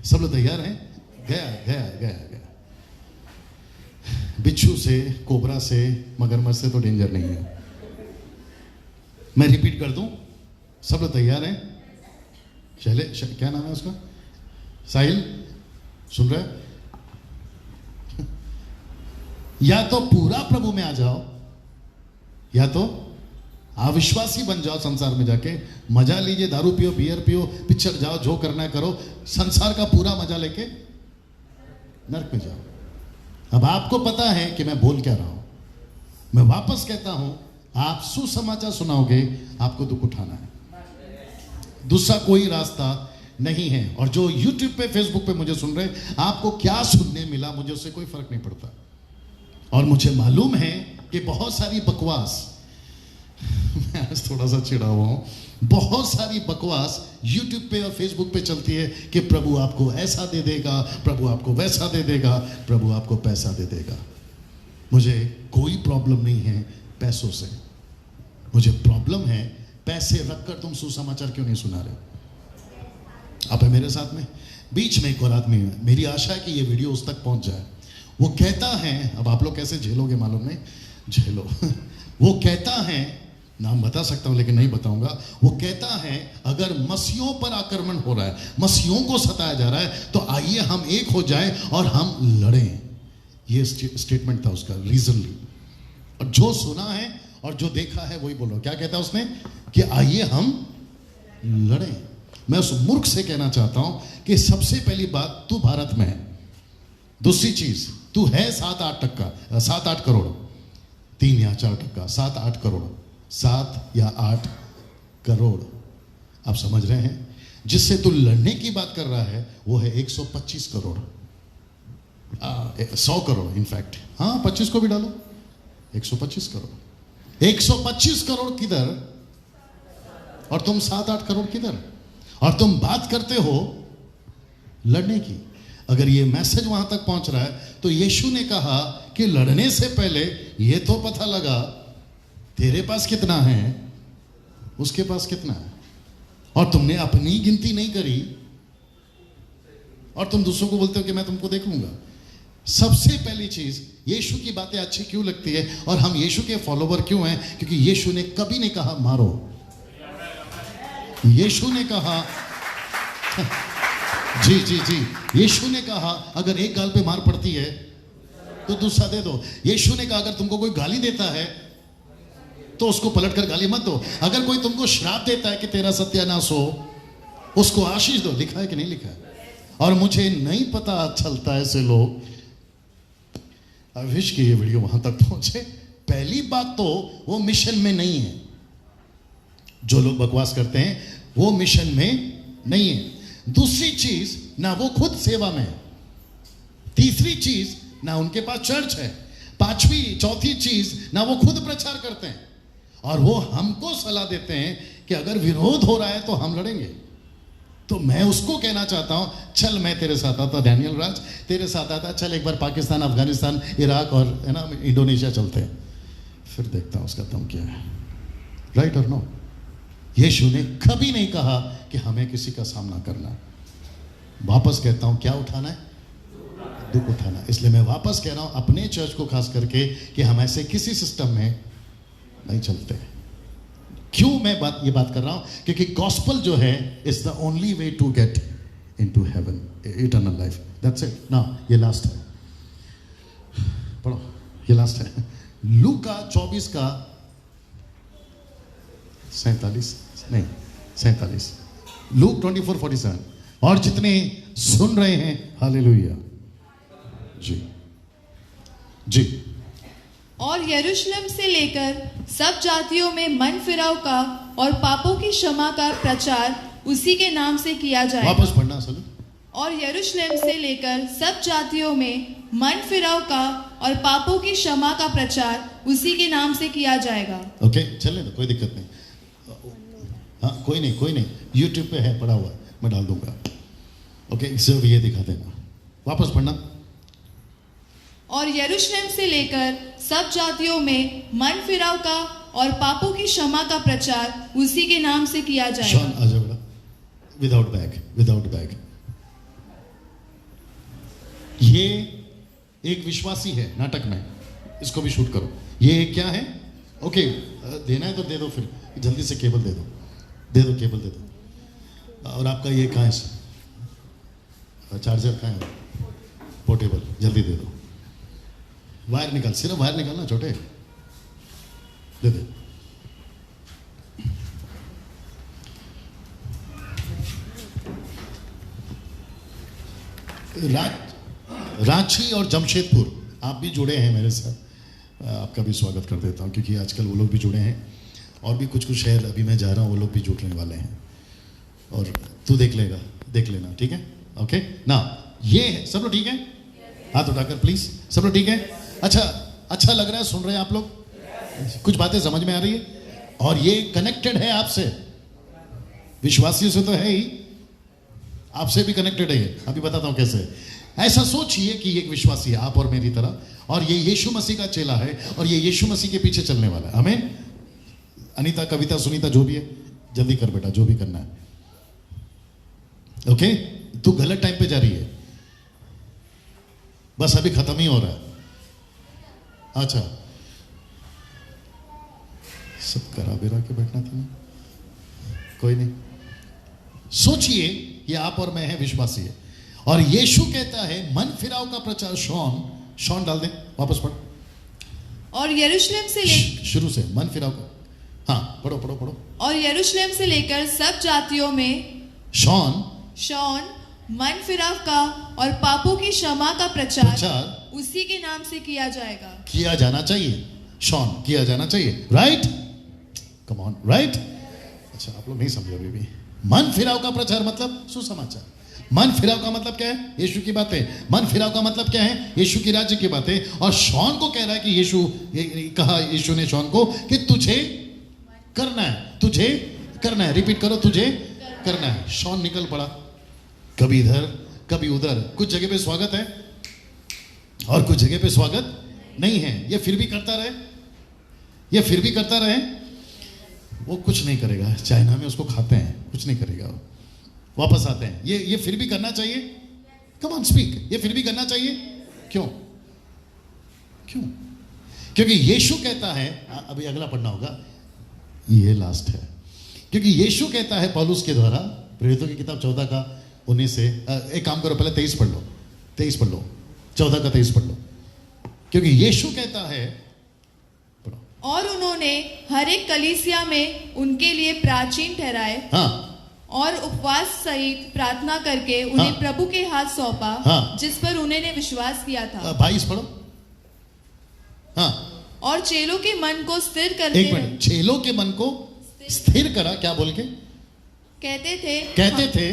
सब लोग तैयार हैं? गया गया गया गया। बिच्छू से, कोबरा से, मगरमच्छ से तो डेंजर नहीं है। मैं रिपीट कर दूं, सब लोग तैयार हैं? क्या नाम है उसका? साहिल, सुन रहे? या तो पूरा प्रभु में आ जाओ, या तो अविश्वासी बन जाओ। संसार में जाके मजा लीजिए, दारू पियो, बियर पियो, पिक्चर जाओ, जो करना है करो, संसार का पूरा मजा लेके नरक में जाओ। अब आपको पता है कि मैं बोल क्या रहा हूं। मैं वापस कहता हूं, आप सुसमाचार सुनाओगे, आपको दुख उठाना है, दूसरा कोई रास्ता नहीं है। और जो यूट्यूब पे, फेसबुक पे मुझे सुन रहे, आपको क्या सुनने मिला, मुझे उससे कोई फर्क नहीं पड़ता। और मुझे मालूम है कि बहुत सारी बकवास, मैं आज थोड़ा सा चिढ़ा हुआ हूं, बहुत सारी बकवास यूट्यूब पे और फेसबुक पे चलती है कि प्रभु आपको ऐसा दे देगा, प्रभु आपको वैसा दे देगा, प्रभु आपको पैसा दे देगा। मुझे कोई प्रॉब्लम नहीं है पैसों से, मुझे प्रॉब्लम है पैसे रखकर तुम सुसमाचार क्यों नहीं सुना रहे। आप है मेरे साथ में? बीच में एक और आदमी है, मेरी आशा है कि ये वीडियो उस तक पहुंच जाए। वो कहता है, अब आप लोग कैसे झेलोगे मालूम नहीं, झेलो। वो कहता है, नाम बता सकता हूं लेकिन नहीं बताऊंगा। वो कहता है अगर मसीहों पर आक्रमण हो रहा है, मसीहों को सताया जा रहा है, तो आइए हम एक हो जाएं और हम लड़ें। ये स्टेटमेंट था उसका रीजनली। और जो सुना है और जो देखा है वही बोलो। क्या कहता है उसने? कि आइए हम लड़ें। मैं उस मूर्ख से कहना चाहता हूं कि सबसे पहली बात, तू भारत में है। दूसरी चीज, तू है 7-8 करोड़, 3 या 4%, 7-8 करोड़, 7 या 8 करोड़। आप समझ रहे हैं? जिससे तू लड़ने की बात कर रहा है वो है 125 करोड़, 100 करोड़ इनफैक्ट। हाँ, 25 को भी डालो, 125 करोड़। 125 करोड़ किधर और तुम 7-8 करोड़ किधर? और तुम बात करते हो लड़ने की। अगर ये मैसेज वहां तक पहुंच रहा है तो यीशु ने कहा कि लड़ने से पहले ये तो पता लगा तेरे पास कितना है, उसके पास कितना है। और तुमने अपनी गिनती नहीं करी और तुम दूसरों को बोलते हो कि मैं तुमको देख लूंगा। सबसे पहली चीज, यीशु की बातें अच्छी क्यों लगती है और हम यीशु के फॉलोवर क्यों हैं? क्योंकि यीशु ने कभी नहीं कहा मारो। यीशु ने कहा जी जी जी, यीशु ने कहा अगर एक गाल पे मार पड़ती है तो दूसरा दे दो। यीशु ने कहा अगर तुमको कोई गाली देता है तो उसको पलटकर गाली मत दो। अगर कोई तुमको श्राप देता है कि तेरा सत्यानाश हो, उसको आशीष दो। लिखा है कि नहीं लिखा है? और मुझे नहीं पता चलता ऐसे लोग। आई विश कि ये वीडियो वहां तक पहुंचे। पहली बात तो वो मिशन में नहीं है। जो लोग बकवास करते हैं वो मिशन में नहीं है। दूसरी चीज, ना वो खुद सेवा में है। तीसरी चीज, ना उनके पास चर्च है। पांचवी, चौथी चीज, ना वो खुद प्रचार करते हैं और वो हमको सलाह देते हैं कि अगर विरोध हो रहा है तो हम लड़ेंगे। तो मैं उसको कहना चाहता हूं, चल मैं तेरे साथ आता, डैनियल राज तेरे साथ आता, चल एक बार पाकिस्तान, अफगानिस्तान, इराक और है ना इंडोनेशिया चलते हैं, फिर देखता हूं उसका दम क्या है। राइट और नो? यीशु ने कभी नहीं कहा कि हमें किसी का सामना करना है। वापस कहता हूं, क्या उठाना है? दुख उठाना। इसलिए मैं वापस कह रहा हूं अपने चर्च को खास करके कि हम ऐसे किसी सिस्टम में नहीं चलते। क्यों मैं ये बात कर रहा हूं? क्योंकि गॉस्पल जो है is the only way to get into heaven, eternal life. That's it. ना ये लास्ट है, पढ़ो, ये लास्ट है। लूका 24 का 47 लूक 24:47। और जितने सुन रहे हैं हालेलुया जी जी, और यरूशलेम से लेकर सब जातियों में मन फिराव का और पापों की क्षमा का प्रचार उसी के नाम से किया जाएगा। वापस पढ़ना सलू। और यरूशलेम से लेकर सब जातियों में मन फिराव का और पापों की क्षमा का प्रचार उसी के नाम से किया जाएगा। ओके, चले ना, कोई दिक्कत नहीं। हाँ, कोई नहीं, यूट्यूब पे है, पड़ा हुआ है, मैं डाल दूंगा। ओके, इसे भी ये दिखा देना। वापस पढ़ना। और यरूशलेम से लेकर सब जातियों में मन फिराव का और पापों की क्षमा का प्रचार उसी के नाम से किया शॉन जाएगा। आ जाओ बेटा, विदाउट बैग। ये एक विश्वासी है नाटक में, इसको भी शूट करो। ये क्या है? ओके, देना है तो दे दो, फिर जल्दी से केबल दे दो, केबल दे दो। और आपका ये कहाँ है? चार्जर कहाँ है? पोर्टेबल, जल्दी दे दो। वायर निकाल, सिर्फ वायर निकालना, छोटे दे दे। रांची और जमशेदपुर, आप भी जुड़े हैं मेरे साथ, आपका भी स्वागत कर देता हूं, क्योंकि आजकल वो लोग भी जुड़े हैं। और भी कुछ शहर अभी मैं जा रहा हूं, वो लोग भी जुड़ने वाले हैं। और तू देख लेना, ठीक है? ओके ना, ये है, सब लोग ठीक है? हाथ उठाकर प्लीज, सब लोग ठीक है? अच्छा लग रहा है, सुन रहे हैं आप लोग? कुछ बातें समझ में आ रही है? और ये कनेक्टेड है आपसे, विश्वासियों से तो है ही, आपसे भी कनेक्टेड है। अभी बताता हूं कैसे। ऐसा सोचिए कि एक विश्वासी है, आप और मेरी तरह, और ये यीशु मसीह का चेला है, और ये यीशु मसीह के पीछे चलने वाला है। आमीन। अनीता, कविता, सुनीता, जो भी है, जल्दी कर बेटा, जो भी करना है। ओके, तू गलत टाइम पे जा रही है, बस अभी खत्म ही हो रहा है। अच्छा, सब करा बेरा के बैठना था ना, कोई नहीं। सोचिए, ये आप और मैं है, विश्वासी है, और यीशु कहता है मन फिराव का प्रचार। शॉन डाल दे, वापस पढ़। और यरूशलेम से शुरू से, मन फिराव का। हाँ, पढ़ो। और यरूशलेम से लेकर सब जातियों में शॉन मन फिराव का और पापों की क्षमा का प्रचार उसी के नाम से किया जाएगा। किया जाना चाहिए, शॉन, किया जाना चाहिए। Right, come on, right. अच्छा, आप लोग नहीं समझे अभी भी। मन फिराव का प्रचार मतलब सुसमाचार। मन फिराव का मतलब क्या है? यीशु की बातें। मन फिराव का मतलब क्या है? यीशु की राज्य की बातें। और शॉन को कह रहा है कि यीशु ने शॉन को कि तुझे करना है। रिपीट करो, तुझे करना है। शॉन निकल पड़ा, कभी इधर कभी उधर। कुछ जगह पे स्वागत है और कुछ जगह पे स्वागत नहीं है। ये फिर भी करता रहे, वो कुछ नहीं करेगा। चाइना में उसको खाते हैं, कुछ नहीं करेगा, वापस आते हैं। ये फिर भी करना चाहिए। कम ऑन स्पीक, ये फिर भी करना चाहिए। क्यों? क्योंकि यीशु कहता है, अभी अगला पढ़ना होगा, ये लास्ट है। क्योंकि यीशु कहता है पौलुस के द्वारा, प्रेरितों की किताब 14 का 19 से, एक काम करो, पहले 23 पढ़ लो, 14 का 23 पढ़ लो। क्योंकि यीशु कहता है, और उन्होंने हर एक कलीसिया में उनके लिए प्राचीन ठहराए। हाँ, और उपवास सहित प्रार्थना करके उन्हें हाँ, प्रभु के हाथ सौंपा, हाँ, जिस पर उन्होंने विश्वास किया था। 22 पढ़ो। हाँ, और चेलों के मन को स्थिर करते, एक मिनट, चेलों के मन को स्थिर करा, क्या बोल के? कहते थे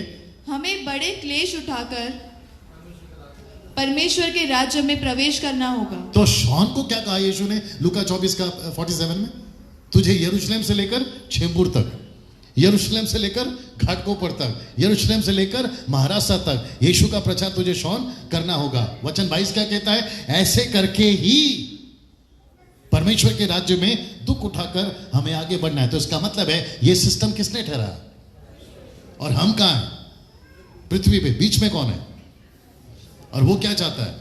हमें बड़े क्लेश उठाकर परमेश्वर के राज्य में प्रवेश करना होगा। तो शॉन को क्या कहा यीशु ने लूका 24 का 47 में? तुझे यरूशलेम से लेकर छेम्बूर तक, यरूशलेम से लेकर घाटकोपर तक, यरूशलेम से लेकर महाराष्ट्र तक यीशु का प्रचार तुझे शॉन करना होगा। वचन 22 क्या कहता है? ऐसे करके ही परमेश्वर के राज्य में दुख उठाकर हमें आगे बढ़ना है। तो इसका मतलब है ये सिस्टम किसने ठहराया? और हम कहां हैं? पृथ्वी पे, बीच में कौन है? और वो क्या चाहता है?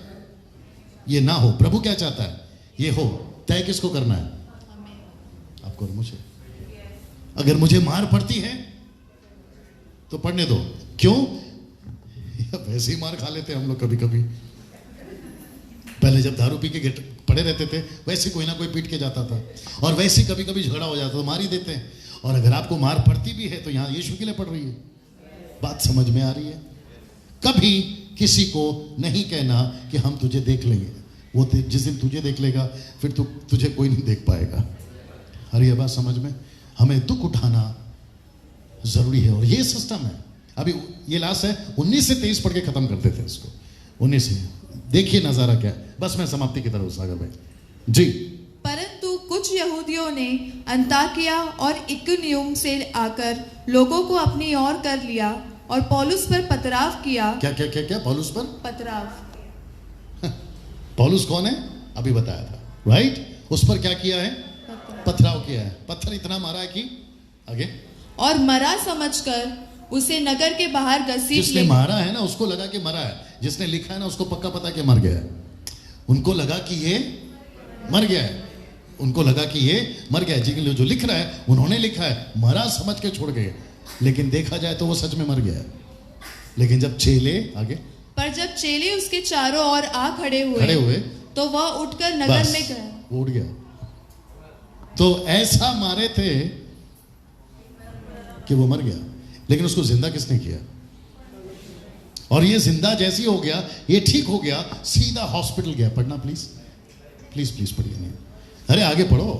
ये ना हो। प्रभु क्या चाहता है? ये हो। तय किसको करना है? आपको और मुझे। अगर मुझे मार पड़ती है तो पढ़ने दो। क्यों? वैसे ही मार खा लेते हम लोग कभी कभी। पहले जब दारू पी के पड़े रहते थे, वैसे कोई ना कोई पीट के जाता था, और वैसे कभी कभी झगड़ा हो जाता तो मार ही देते हैं। और अगर आपको मार पड़ती भी है तो यहां यीशु के लिए पड़ रही है। बात समझ में आ रही है? कभी किसी को नहीं कहना कि हम तुझे देख लेंगे। वो जिस दिन तुझे देख लेगा फिर तुझे कोई नहीं देख पाएगा। अरे ये बात समझ में, हमें दुख उठाना जरूरी है और ये सिस्टम है। अभी ये लास्ट है, 19 से 23 पढ़ के खत्म करते थे इसको। 19 से देखिए नजारा क्या है। बस मैं समाप्ति की तरफ सागर भाई जी। परंतु कुछ यहूदियों ने अंताकिया और इकुनियुम से आकर लोगों को अपनी ओर कर लिया और पौलुस पर पथराव किया। क्या क्या क्या क्या? पौलुस पर पथराव। पौलुस कौन है? अभी बताया था, राइट? उस पर क्या किया है? पथराव किया है। पत्थर इतना मारा है कि आगे, और मरा समझकर उसे नगर के बाहर घसीट जिसने मारा है ना उसको लगा कि मरा है, जिसने लिखा है ना उसको पक्का पता कि मर गया है। उनको लगा कि ये मर गया है, उनको लगा कि ये मर गया है। जी जो लिख रहा है उन्होंने लिखा है मरा समझ के छोड़ गए, लेकिन देखा जाए तो वो सच में मर गया है। लेकिन जब चेले आगे, पर जब चेले उसके चारों ओर आ खड़े हुए तो वह उठकर नगर में गया, उड़ गया। तो ऐसा मारे थे कि वो मर गया, लेकिन उसको जिंदा किसने किया? और ये जिंदा जैसी हो गया, ये ठीक हो गया, सीधा हॉस्पिटल गया। पढ़ना प्लीज प्लीज प्लीज पढ़िए। नहीं अरे आगे पढ़ो।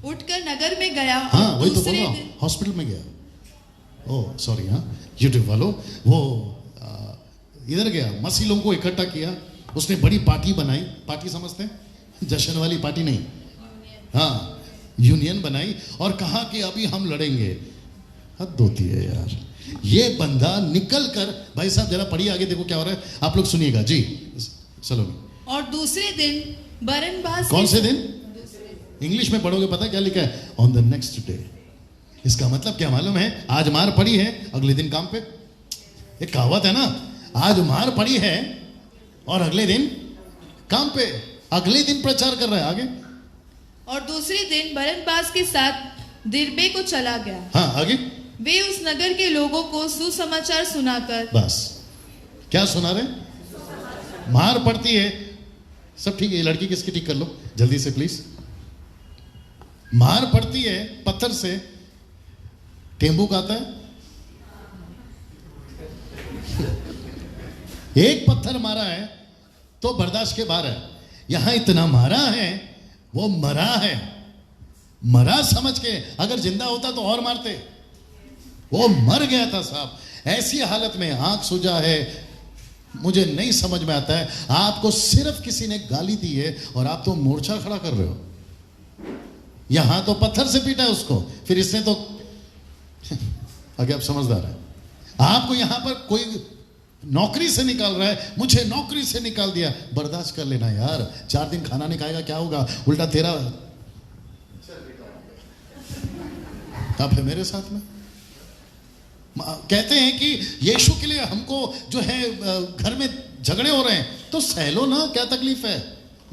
उठकर नगर में गया। हाँ वही तो बोल रहा हूं, हॉस्पिटल में गया। ओह सॉरी, हाँ यूट्यूब वालों, वो इधर गया, मसीह लोगों को इकट्ठा किया। उसने बड़ी पार्टी बनाई। पार्टी समझते हैं? जश्न वाली पार्टी नहीं, हाँ यूनियन बनाई और कहा कि अभी हम लड़ेंगे। हद होती है यार। ये बंदा निकल कर, भाई साहब जरा पढ़िए आगे, देखो क्या हो रहा है, आप लोग सुनिएगा जी। चलो। और दूसरे दिन बरनबास, कौन से दिन? इंग्लिश में पढ़ोगे पता क्या लिखा है? On the next day. इसका मतलब क्या मालूम है? आज मार पड़ी है, अगले दिन काम पे। एक कहावत है ना, आज मार पड़ी है और अगले दिन काम पे, अगले दिन प्रचार कर रहा है। आगे, और दूसरे दिन बरनबास के साथ दिरबे को चला गया। हाँ आगे, वे उस नगर के लोगों को सुसमाचार सुनाकर, बस क्या सुना रहे? मार पड़ती है, सब ठीक है। ये लड़की किसकी ठीक कर लो जल्दी से प्लीज। मार पड़ती है पत्थर से, टेम्बू का आता है। एक पत्थर मारा है तो बर्दाश्त के बाहर है। यहां इतना मारा है, वो मरा है। मरा समझ के, अगर जिंदा होता तो और मारते। वो मर गया था साहब। ऐसी हालत में आंख सूजा है, मुझे नहीं समझ में आता है। आपको सिर्फ किसी ने गाली दी है और आप तो मोर्चा खड़ा कर रहे हो। यहां तो पत्थर से पीटा है उसको, फिर इसने तो आगे आप समझदार है। आपको यहां पर कोई नौकरी से निकाल रहा है, मुझे नौकरी से निकाल दिया, बर्दाश्त कर लेना यार। 4 दिन खाना नहीं खाएगा क्या होगा? उल्टा तेरा आप है मेरे साथ में। कहते हैं कि यीशु के लिए हमको जो है घर में झगड़े हो रहे हैं तो सह लो ना, क्या तकलीफ है?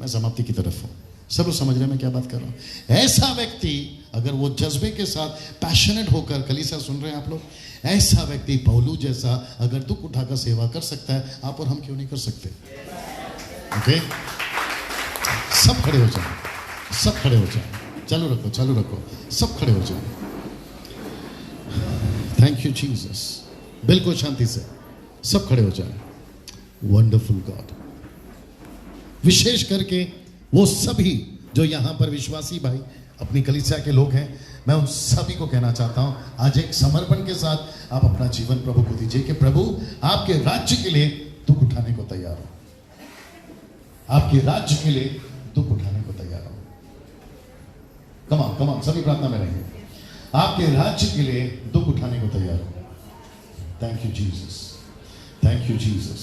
मैं समाप्ति की तरफ हूं, सब लोग समझ रहे हैं मैं क्या बात कर रहा हूं। ऐसा व्यक्ति अगर वो जज्बे के साथ पैशनेट होकर, कलीसिया सुन रहे हैं आप लोग, ऐसा व्यक्ति पौलुस जैसा अगर दुख उठाकर सेवा कर सकता है, आप और हम क्यों नहीं कर सकते? ओके, सब खड़े हो जाए, सब खड़े हो जाए, चालू रखो चालू रखो, सब खड़े हो जाए। Thank you Jesus. बिल्कुल शांति से सब खड़े हो जाए। Wonderful God. विशेष करके वो सभी जो यहां पर विश्वासी भाई अपनी कलीसिया के लोग हैं, मैं उन सभी को कहना चाहता हूं, आज एक समर्पण के साथ आप अपना जीवन प्रभु को दीजिए कि प्रभु आपके राज्य के लिए दुख उठाने को तैयार हो, आपके राज्य के लिए दुख उठाने को तैयार हो। कमान कमान, सभी प्रार्थना में रहेंगे। आपके राज्य के लिए दुख उठाने को तैयार हो। Thank you Jesus, thank you Jesus,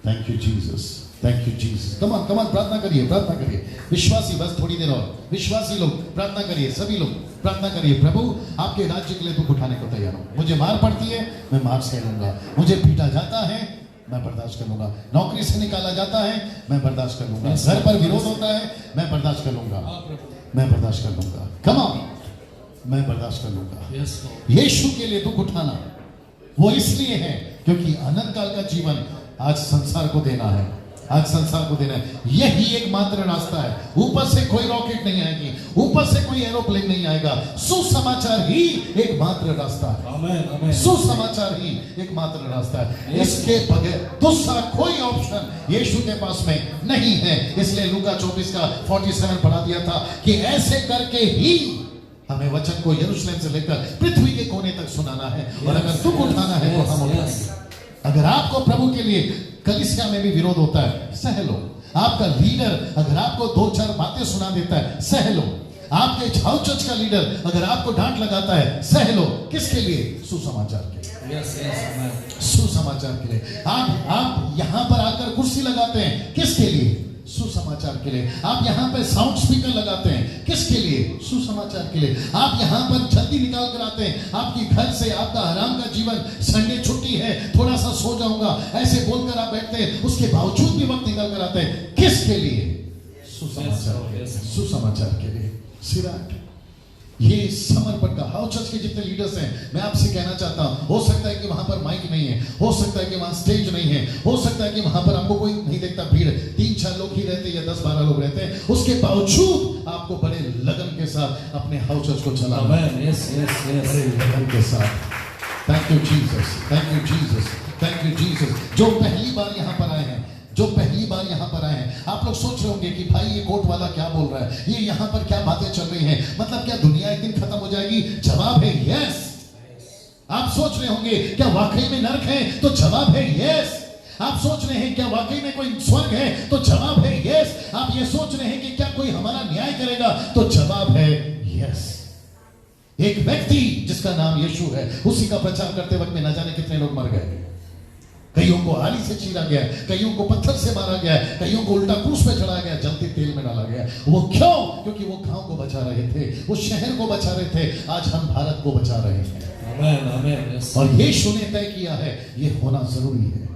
thank you Jesus, thank you Jesus. कमान कमान, प्रार्थना करिए, प्रार्थना करिए। विश्वासी बस थोड़ी देर और, विश्वासी लोग प्रार्थना करिए, सभी लोग प्रार्थना करिए। प्रभु आपके राज्य के लिए दुख उठाने को तैयार हो। मुझे मार पड़ती है, मैं मार सह लूंगा। मुझे पीटा जाता है, मैं बर्दाश्त कर लूंगा। नौकरी से निकाला जाता है, मैं बर्दाश्त कर लूंगा। घर पर विरोध होता है, मैं बर्दाश्त कर लूंगा, मैं बर्दाश्त कर लूंगा। कमान, मैं बर्दाश्त कर लूंगा। यीशु के लिए दुख उठाना वो इसलिए है क्योंकि अनंत काल का जीवन आज संसार को देना है, आज संसार को देना है। यही एकमात्र रास्ता है। ऊपर से कोई रॉकेट नहीं आएगी, ऊपर से कोई एरोप्लेन नहीं आएगा। सुसमाचार ही एकमात्र रास्ता है। आमेन, आमेन। सुसमाचार ही एकमात्र रास्ता है। इसके बगैर दूसरा कोई ऑप्शन यीशु के पास में नहीं है। इसलिए लूका 24:47 पढ़ा दिया था कि ऐसे करके ही हमें वचन को यरूशलेम से लेकर पृथ्वी के कोने तक सुनाना है। और अगर दुख उठाना है तो हम उठाएंगे। अगर आपको प्रभु के लिए कलीसिया में भी विरोध होता है, सह लो। आपका लीडर अगर आपको 2-4 बातें सुना देता है, सह लो। आपके हाउस चर्च का लीडर अगर आपको डांट लगाता है, सह लो। किसके लिए? सुसमाचार के लिए। सुसमाचार के लिए। आप यहां पर आकर कुर्सी लगाते हैं, किसके लिए? सुसमाचार के लिए। आप यहाँ पे साउंड स्पीकर लगाते हैं, किसके लिए? सुसमाचार के लिए। आप यहाँ पर जल्दी निकाल कर आते हैं आपकी घर से, आपका आराम का जीवन, संडे छुट्टी है, थोड़ा सा सो जाऊंगा, ऐसे बोलकर आप बैठते हैं, उसके बावजूद भी वक्त निकाल कर आते हैं, किसके लिए? सुसमाचार। सुसमाचार के लिए। सिराट ये समर्पण का हाउस चर्च के जितने लीडर्स हैं, मैं आपसे कहना चाहता हूं, हो सकता है कि वहां पर माइक नहीं है, हो सकता है कि वहां स्टेज नहीं है, हो सकता है कि वहां पर आपको कोई नहीं देखता, भीड़ 3-4 लोग ही रहते हैं या 10-12 लोग रहते हैं, उसके बावजूद आपको बड़े लगन के साथ अपने हाउस चर्च को चलाना है। बड़े लगन के साथ। Thank you Jesus, thank you Jesus, thank you Jesus. जो पहली बार यहां पर आए हैं, जो पहली बार यहाँ पर आए हैं, आप लोग सोच रहे होंगे कि भाई ये कोर्ट वाला क्या बोल रहा है, ये यहाँ पर क्या बातें चल रही हैं, मतलब क्या दुनिया एक दिन खत्म हो जाएगी? जवाब है यस। आप सोच रहे होंगे क्या वाकई में नरक है? तो जवाब है यस। आप सोच रहे हैं क्या वाकई में कोई स्वर्ग है? तो जवाब है यस। आप ये सोच रहे हैं कि क्या कोई हमारा न्याय करेगा? तो जवाब है यस। एक व्यक्ति जिसका नाम यीशु है, उसी का प्रचार करते वक्त में न जाने कितने लोग मर गए। कईयों को आली से चीरा गया, कईयों को पत्थर से मारा गया, कईयों को उल्टा क्रूस पे चढ़ाया गया, जलते तेल में डाला गया। वो क्यों? क्योंकि वो गांव को बचा रहे थे, वो शहर को बचा रहे थे। आज हम भारत को बचा रहे हैं। आमेन, आमेन। और यीशु ने तय किया है, ये होना जरूरी है,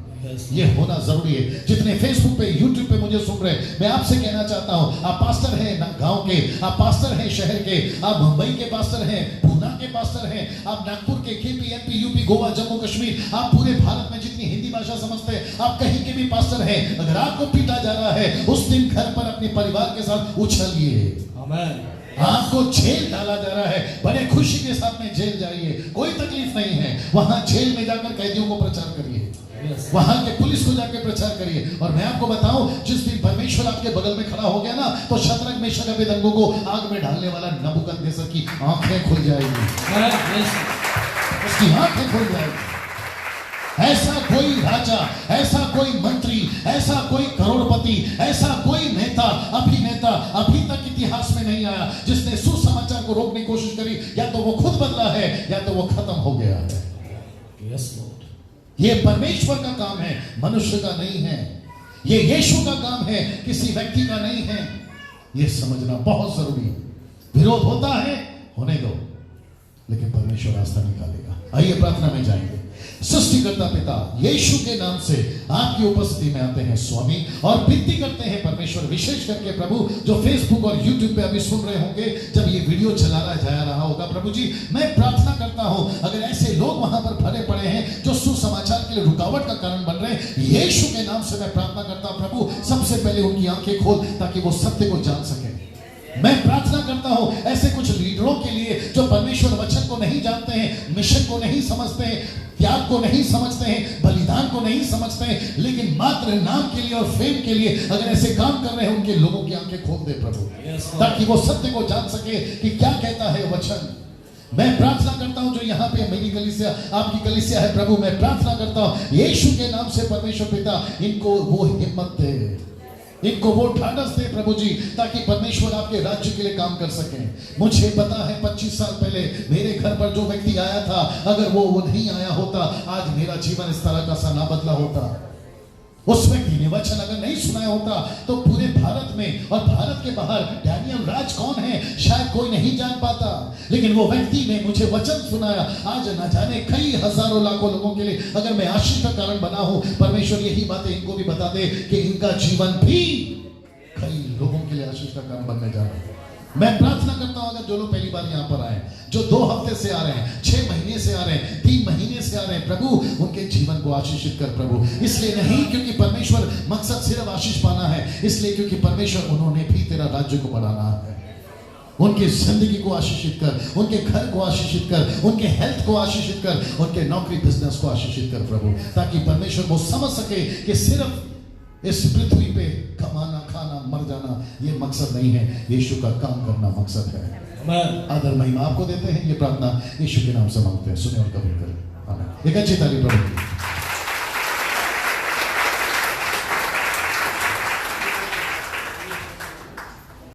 ये होना जरूरी है। जितने फेसबुक पे, यूट्यूब पे मुझे सुन रहे हैं, मैं आपसे कहना चाहता हूं, आप पास्टर हैं गांव के, आप पास्टर हैं शहर के, आप मुंबई के पास्टर हैं, पूना के पास्टर हैं, आप नागपुर के, KP, MP, UP, Goa, Jammu Kashmir, आप पूरे भारत में जितनी हिंदी भाषा समझते हैं, आप कहीं के भी पास्टर हैं। अगर आपको पीटा जा रहा है, उस दिन घर पर अपने परिवार के साथ उछलिए। आमेन। आपको जेल डाला जा रहा है, बड़े खुशी के साथ में जेल जाइए, कोई तकलीफ नहीं है। वहां जेल में जाकर कैदियों को प्रचार करिए, वहां के पुलिस को जाकर प्रचार करिए। और मैं आपको बताऊं, जिस दिन परमेश्वर आपके बगल में खड़ा हो गया ना, तो शद्रक, मेशक, अबेदनगो को आग में डालने वाला नबूकदनेस्सर की आंखें खुल जाएगी, उसकी आंखें खुल जाएगी। ऐसा कोई राजा, ऐसा कोई मंत्री, ऐसा कोई करोड़पति, ऐसा कोई नेता, अभिनेता अभी तक इतिहास में नहीं आया जिसने सुसमाचार को रोकने की कोशिश करी। या तो वो खुद बदला है या तो वो खत्म हो गया है। Yes Lord. ये परमेश्वर का काम है, मनुष्य का नहीं है। ये यीशु का काम है, किसी व्यक्ति का नहीं है। ये समझना बहुत जरूरी है। विरोध होता है, होने दो, लेकिन परमेश्वर रास्ता निकालेगा। आइए प्रार्थना में जाएंगे। सृष्टिकर्ता पिता, यीशु के नाम से आपकी उपस्थिति में आते हैं स्वामी, और विनती करते हैं परमेश्वर, विशेष करके प्रभु जो फेसबुक और यूट्यूब पे अभी सुन रहे होंगे, जब ये वीडियो चलाया जा रहा होगा, प्रभु जी मैं प्रार्थना करता हूं, अगर ऐसे लोग वहां पर भरे पड़े हैं जो सुसमाचार के लिए रुकावट का कारण बन रहे हैं, यीशु के नाम से मैं प्रार्थना करता हूं प्रभु, सबसे पहले उनकी आंखें खोल ताकि वो सत्य को जान सके। मैं प्रार्थना करता हूं ऐसे कुछ लीडरों के लिए जो परमेश्वर वचन को नहीं जानते हैं, मिशन को नहीं समझते हैं, त्याग को नहीं समझते हैं, बलिदान को नहीं समझते हैं, लेकिन मात्र नाम के लिए और फेम के लिए अगर ऐसे काम कर रहे हैं, उनके लोगों की आंखें खोल दे प्रभु, ताकि वो सत्य को जान सके कि क्या कहता है वचन। मैं प्रार्थना करता हूं जो यहाँ पे मेरी कलीसिया, आपकी कलीसिया है प्रभु, मैं प्रार्थना करता हूं यीशु के नाम से परमेश्वर पिता, इनको वो हिम्मत दे, इनको वो ढाढ़स दे प्रभु जी, ताकि परमेश्वर आपके राज्य के लिए काम कर सकें। मुझे पता है 25 साल पहले मेरे घर पर जो व्यक्ति आया था, अगर वो नहीं आया होता, आज मेरा जीवन इस तरह का सा ना बदला होता। उस व्यक्ति ने वचन अगर नहीं सुनाया होता, तो पूरे भारत में और भारत के बाहर डैनियल राज कौन है शायद कोई नहीं जान पाता, लेकिन वो व्यक्ति ने मुझे वचन सुनाया। आज न जाने कई हजारों लाखों लोगों के लिए अगर मैं आशीष का कारण बना हूं, परमेश्वर यही बातें इनको भी बता दे कि इनका जीवन भी कई लोगों के लिए आशीष का कारण बनने जा रहा है। मैं प्रार्थना करता हूं अगर जो लोग पहली बार यहां पर आए, जो 2 हफ्ते से आ रहे हैं, 6 महीने से आ रहे हैं, 3 महीने से आ रहे हैं, प्रभु उनके जीवन को आशीषित कर प्रभु। इसलिए नहीं क्योंकि परमेश्वर मकसद सिर्फ आशीष पाना है, इसलिए क्योंकि परमेश्वर उन्होंने भी तेरा राज्य को बढ़ाना है। उनकी जिंदगी को आशीषित कर, उनके घर को आशीषित कर, उनके हेल्थ को आशीषित कर, उनके नौकरी बिजनेस को आशीषित कर प्रभु, ताकि परमेश्वर वो समझ सके कि सिर्फ इस पृथ्वी पे कमाना, खाना, मर जाना ये मकसद नहीं है, यीशु का काम करना मकसद है। आदर महिमा आपको देते हैं, ये प्रार्थना यीशु के नाम से मांगते हैं, सुने और कबूल करें। आमीन। एक अच्छी ताली प्रभु।